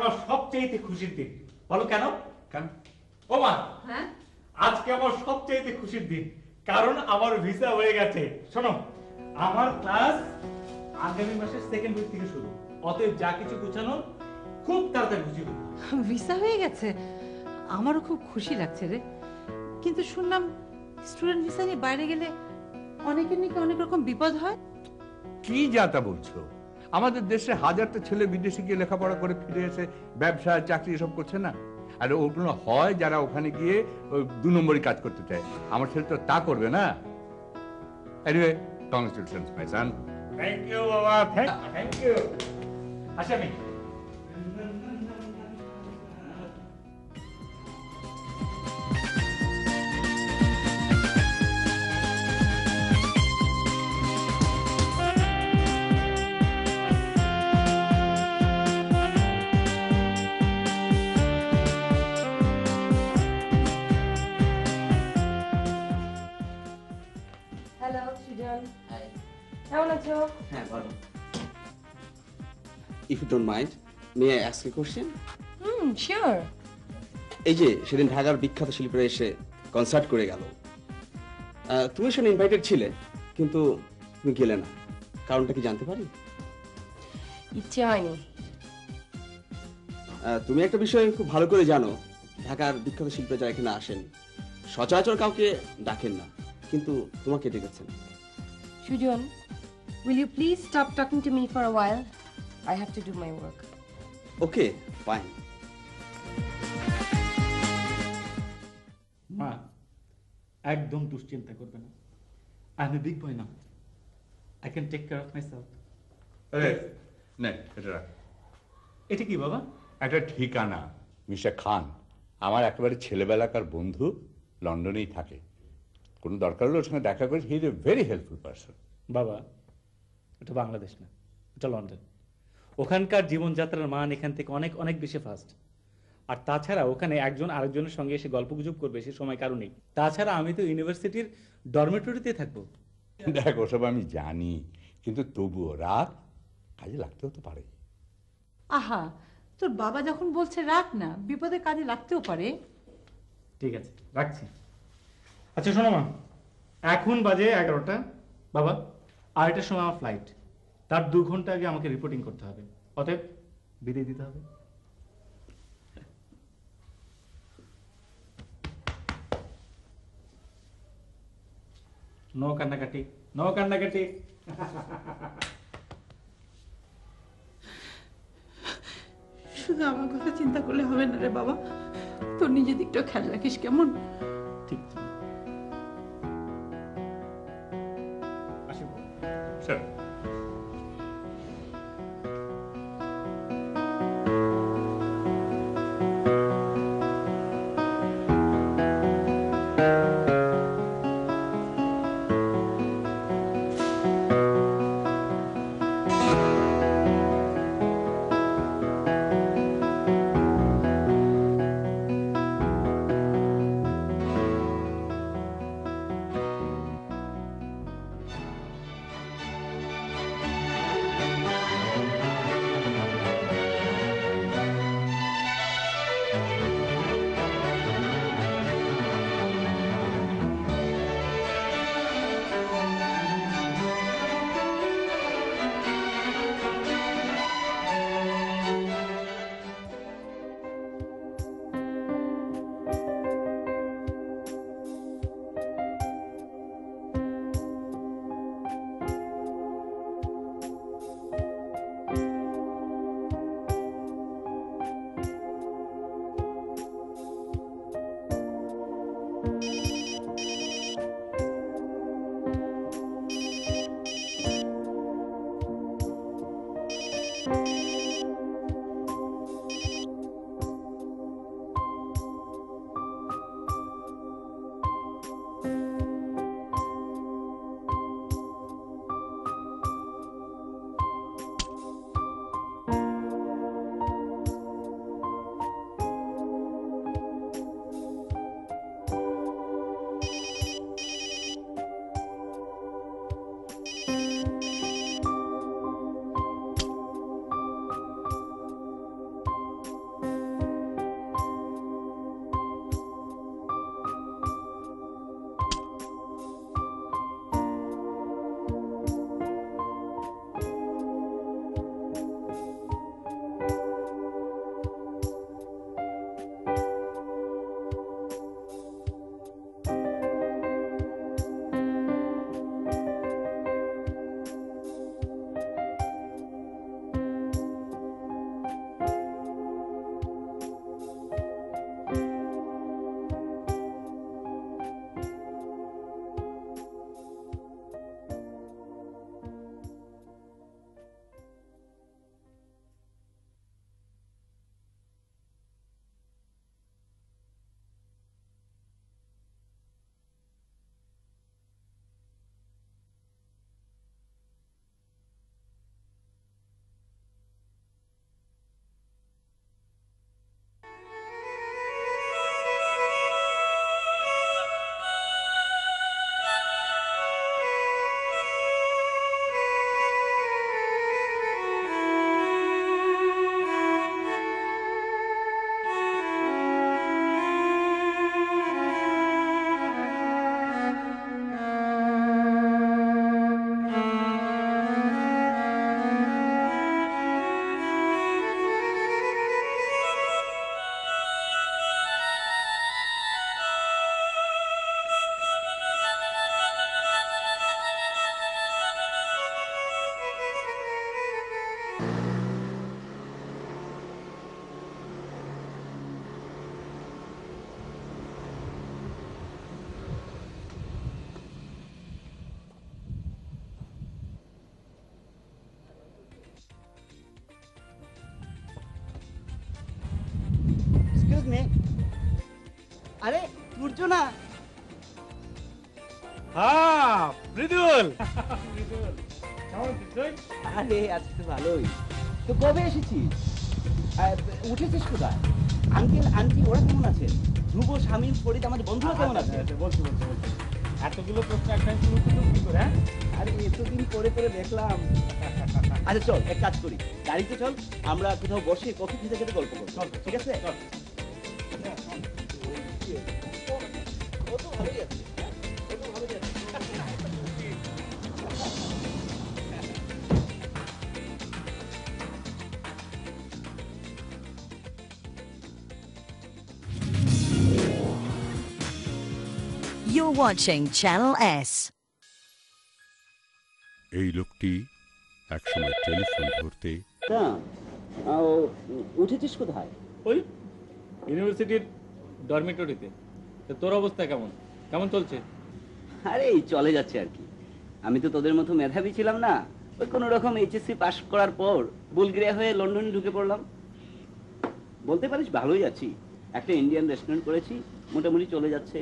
Speaker 1: আমার সবচেয়ে খুশির দিন। বলো কেন?
Speaker 2: কেন?
Speaker 1: ও মা,
Speaker 3: হ্যাঁ
Speaker 1: আজকে আমার সবচেয়ে খুশির দিন, কারণ আমার ভিসা হয়ে গেছে। শোনো, আমার ক্লাস আগামী মাসের সেকেন্ড উইক থেকে শুরু, অতএব যা কিছু গুছানো খুব তাড়াতাড়ি গুছিয়ে দেবো।
Speaker 3: ভিসা হয়ে গেছে, আমারও খুব খুশি লাগছে রে। কিন্তু শুনলাম স্টুডেন্ট ভিসা নিয়ে বাইরে গেলে অনেকের নাকি অনেক রকম বিপদ হয়।
Speaker 2: কি যা তা বলছো? আমাদের দেশে হাজারটা ছেলে বিদেশে গিয়ে লেখাপড়া করে ফিরে এসে ব্যবসা চাকরি এসব করছে না। আর ওগুলো হয় যারা ওখানে গিয়ে ওই 2 নম্বরই কাজ করতে চায়। আমার ছেলে তো তা করবে না। Anyway, congratulations my son.
Speaker 1: Thank you বাবা, থ্যাংক ইউ। আচ্ছা আমি
Speaker 4: হ্যালো সুজন, কেমন আছো?
Speaker 5: হ্যাঁ ভালো। If you don't mind, may I ask a question?
Speaker 4: Sure.
Speaker 5: এই যে সেদিন ঢাকার বিখ্যাত শিল্পীরা এসে কনসার্ট করে গেল, তুমি সেখানে ইনভাইটেড ছিলে, কিন্তু তুমি গেলে না, কারণটা কি জানতে পারি?
Speaker 4: ইচ্ছে হয়নি।
Speaker 5: তুমি একটা বিষয় খুব ভালো করে জানো, ঢাকার বিখ্যাত শিল্পীরা যারা এখানে আসেন সচরাচর কাউকে ডাকেন না, কিন্তু তোমাকে ডেকেছেন।
Speaker 4: Sujan, will you please stop talking to me for a while? I have to do my work.
Speaker 5: Okay, fine.
Speaker 1: মা, একদম দুশ্চিন্তা করবে না। I am a big boy now, I can take care of myself.
Speaker 2: নে, এটা রাখ।
Speaker 1: এটা কি বাবা?
Speaker 2: একটা ঠিকানা, মিস্টার খান। আমার একেবারে ছেলেবেলাকার বন্ধু, লন্ডনেই থাকে। কোনো দরকার হলে ওর সঙ্গে দেখা করে, he is a very helpful person.
Speaker 1: বাবা, এটা বাংলাদেশ না, এটা লন্ডন। ওখানকার জীবনযাত্রার মান এখান থেকে অনেক অনেক বেশি ফাস্ট। আর তাছাড়া ওখানে একজন আরেকজনের সঙ্গে এসে গল্পগুজব করবে সে সময় কারো নেই। তাছাড়া আমি তো ইউনিভার্সিটির ডরমেটরিতে থাকবো।
Speaker 2: দেখ, ওসব আমি জানি, কিন্তু তবুও রাত কাজে লাগতেও তো পারে।
Speaker 3: আহা, তোর বাবা যখন বলছে রাখ না, বিপদে কাজে লাগতেও পারে।
Speaker 1: ঠিক আছে, রাখছি। আচ্ছা শোনো মা, এখন বাজে 11টা। বাবা, 8টার সময় আমার ফ্লাইট, তার 2 ঘন্টা আগে আমাকে রিপোর্টিং করতে হবে, অতএব বিদায় দিতে হবে। নো কান্নাকাটি, নো কান্নাকাটি।
Speaker 3: শুধু আমার কথা চিন্তা করলে হবে না রে বাবা, তোর নিজের দিকটাও খেয়াল রাখিস কেমন?
Speaker 1: ঠিক।
Speaker 2: স্যার,
Speaker 6: মেয়ে। আরে সূর্য না?
Speaker 1: হ্যাঁ মৃদুল।
Speaker 6: আরে আজকে তো ভালোই। তো কবে এসেছিস? উঠেছিস কোথায়? আঙ্কেল আন্টি ওরা কেমন আছে? ধ্রুব, শামীম, ফরিদ আমাদের বন্ধুরা কেমন আছে?
Speaker 1: বলছি। এতগুলো প্রশ্ন একটা শুরু করতে কি করে? হ্যাঁ
Speaker 6: আরে এতদিন পরে দেখলাম। আচ্ছা চল এক কাজ করি, গাড়িতে চল, আমরা কোথাও বসে কফি খেতে খেতে গল্প করব, ঠিক আছে? ও তো ভালোই আছে।
Speaker 7: You're watching Channel S.
Speaker 8: এই লোকটি একসময় টেলিফোন ধরতে
Speaker 6: উঠেছিস কোথায়?
Speaker 1: ওই ইউনিভার্সিটির ডরমিটরিতে। তো তোর অবস্থা কেমন কেমন চলছে?
Speaker 6: আরে এই চলে যাচ্ছে আর কি। আমি তো তোদের মতো মেধাবী ছিলাম না, ওই কোনো রকম এইচএসসি পাস করার পর বুলগেরিয়া হয়ে লন্ডনে ঢুকে পড়লাম। বলতে পারিস ভালোই আছি, একটা ইন্ডিয়ান রেস্টুরেন্ট করেছি, মোটামুটি চলে যাচ্ছে।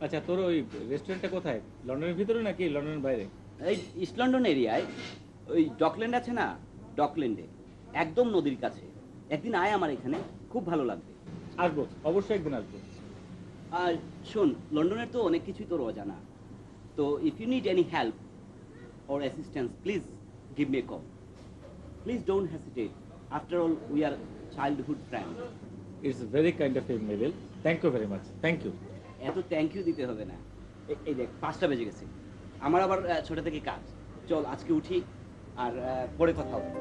Speaker 1: আচ্ছা তোর ওই রেস্টুরেন্টটা কোথায়, লন্ডনের ভিতরে নাকি লন্ডনের বাইরে?
Speaker 6: এই ইস্ট লন্ডন এরিয়ায়, ওই ডকল্যান্ড আছে না, ডকল্যান্ডে, একদম নদীর কাছে। একদিন আয় আমার এখানে, খুব ভালো লাগবে।
Speaker 1: আসবো, অবশ্যই একদিন আসবো।
Speaker 6: আর শোন, লন্ডনের তো অনেক কিছুই তোর অজানা, তো if you need any help or assistance, please give me a call. Please don't hesitate. After all, we are childhood friends.
Speaker 1: It's very kind of you, Mabel. Thank you very much. Thank you.
Speaker 6: এত thank you দিতে হবে না। এই দেখ 5টা বেজে গেছে, আমার আবার ছোট থেকে কাজ। চল আজকে উঠি, আর পরে কথা হবে।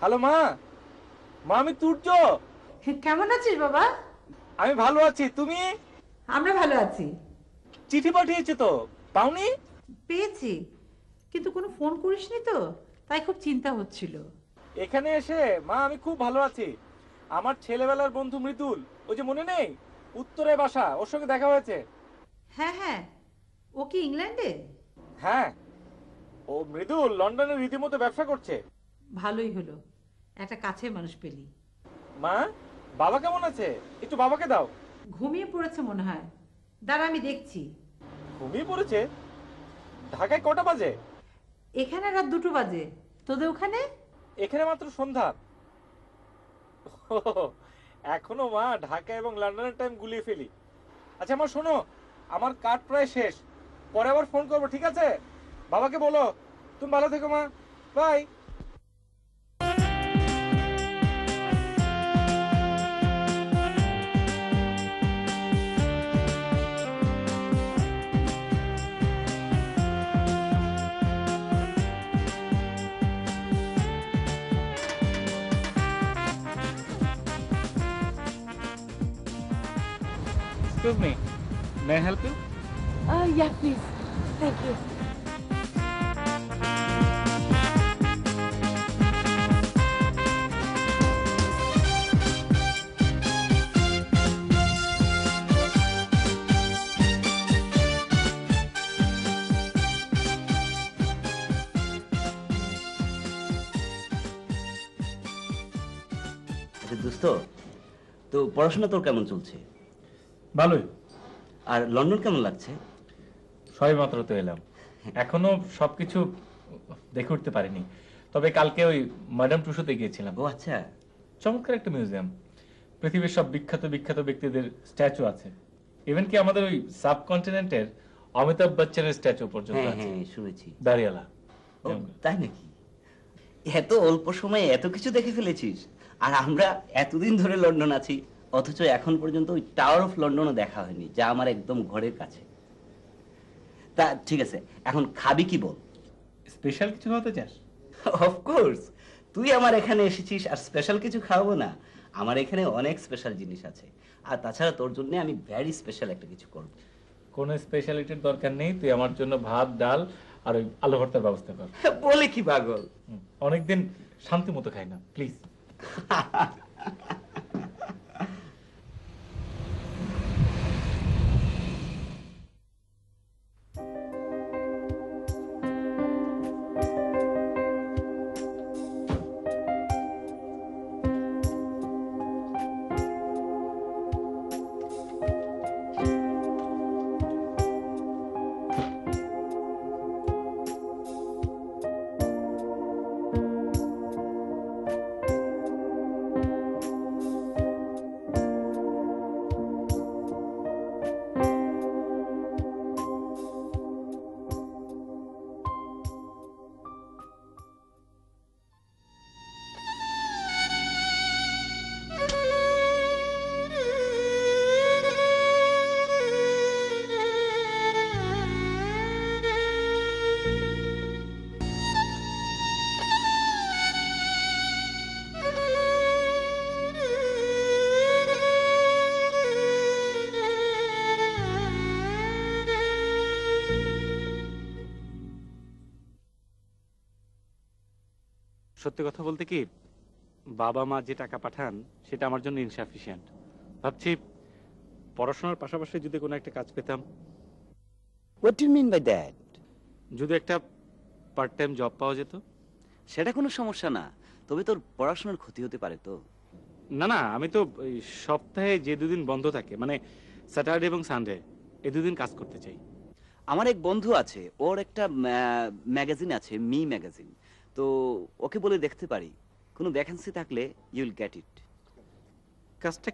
Speaker 13: হ্যালো মা, আমি তুর্য।
Speaker 3: কেমন আছিস বাবা?
Speaker 13: আমি ভালো আছি, তুমি?
Speaker 3: আমরা ভালো আছি।
Speaker 13: চিঠি পাঠিয়েছে তো, পাওনি?
Speaker 3: পেয়েছি, কিন্তু কোনো ফোন করিসনি তো, তাই খুব চিন্তা হচ্ছিল।
Speaker 13: এখানে এসে মা আমি খুব ভালো আছি। আমার ছেলেবেলার বন্ধু মৃদুল, ওই যে মনে নেই, উত্তরে বাসা, ওর সঙ্গে দেখা হয়েছে।
Speaker 3: হ্যাঁ হ্যাঁ, ও কি ইংল্যান্ডে?
Speaker 13: হ্যাঁ, ও মৃদুল লন্ডনে রীতিমতো ব্যবসা করছে।
Speaker 3: ভালোই হলো, একটা কাছের মানুষ পেলি।
Speaker 13: মা, বাবা কেমন আছে? একটু বাবাকে দাও।
Speaker 3: ঘুমিয়ে পড়েছে মনে হয়, দাঁড়া আমি দেখছি।
Speaker 13: ঘুমিয়ে পড়েছে? ঢাকায় কটা বাজে?
Speaker 3: এখানে রাত 2টো বাজে, তোদের ওখানে?
Speaker 13: এখানে মাত্র সন্ধ্যা। এখনো মা ঢাকা এবং লন্ডনের টাইম গুলিয়ে ফেলি। আচ্ছা মা শোনো, আমার কাজ প্রায় শেষ, পরে আবার ফোন করবো, ঠিক আছে? বাবাকে বলো তুমি ভালো থেকো মা, bye. Excuse me, may I help you?
Speaker 4: Yeah, please. Thank you.
Speaker 6: আচ্ছা দোস্ত, তো পড়াশোনা তোর কেমন চলছে?
Speaker 13: ভালোই।
Speaker 6: আর লন্ডন কেমন লাগছে?
Speaker 13: সবেমাত্র তো এলাম, এখনো সবকিছু দেখে উঠতে পারিনি। তবে কালকে ওই ম্যাডাম টুসোতে গিয়েছিলাম।
Speaker 6: ও আচ্ছা,
Speaker 13: চমৎকার একটা মিউজিয়াম, পৃথিবীর সব বিখ্যাত বিখ্যাত ব্যক্তিদের স্ট্যাচু আছে। ইভেন কি আমাদের ওই সাবকন্টিনেন্টের অমিতাভ বচ্চনের স্ট্যাচু পর্যন্ত
Speaker 6: হ্যাঁ
Speaker 13: আছে।
Speaker 6: হ্যাঁ শুনেছি।
Speaker 13: দাঁড়িয়ালা।
Speaker 6: ও, তাই নাকি? এত অল্প সময়ে এত কিছু দেখে ফেলেছিস। আর আমরা এতদিন ধরে লন্ডন আছি, অথচ এখন পর্যন্ত ওই টাওয়ার অফ লন্ডনও দেখা হয়নি, যা আমার একদম ঘরের কাছে। তা ঠিক আছে, এখন খাবি কি বল?
Speaker 13: স্পেশাল কিছু হতে চাস?
Speaker 6: অফকোর্স, তুই আমার এখানে এসেছিস আর স্পেশাল কিছু খাওয়াবো না? আমার এখানে অনেক স্পেশাল জিনিস আছে, আর তাছাড়া তোর জন্য আমি ভেরি স্পেশাল একটা কিছু করব।
Speaker 13: কোনো স্পেশালিটির দরকার নেই, তুই আমার জন্য ভাত ডাল আর ওই আলু ভর্তার ব্যবস্থা কর।
Speaker 6: বলে কি পাগল?
Speaker 13: অনেকদিন শান্তি মতো খাই না, প্লিজ। সত্যি কথা বলতে কি, বাবা মা যে টাকা পাঠান সেটা আমার জন্য ইনসাফিসিয়েন্ট। ভাবছি পড়াশোনার পাশাপাশি যদি কোনো একটা কাজ পেতাম।
Speaker 6: What do you mean by that?
Speaker 13: যদি একটা পার্ট টাইম জব পাওয়া যেত।
Speaker 6: সেটা কোনো সমস্যা না, তবে তোর পড়াশোনার ক্ষতি হতে পারে তো।
Speaker 13: না না, আমি তো এই সপ্তাহে যে দুদিন বন্ধ থাকে, মানে স্যাটারডে এবং সানডে, এই দুদিন কাজ করতে চাই।
Speaker 6: আমার এক বন্ধু আছে, ওর একটা ম্যাগাজিন আছে, মি ম্যাগাজিন, তো ওকে বলে দেখতে পারি, কোনো ভ্যাকেন্সি থাকলে ইউ উইল গেট ইট।
Speaker 13: কাজটা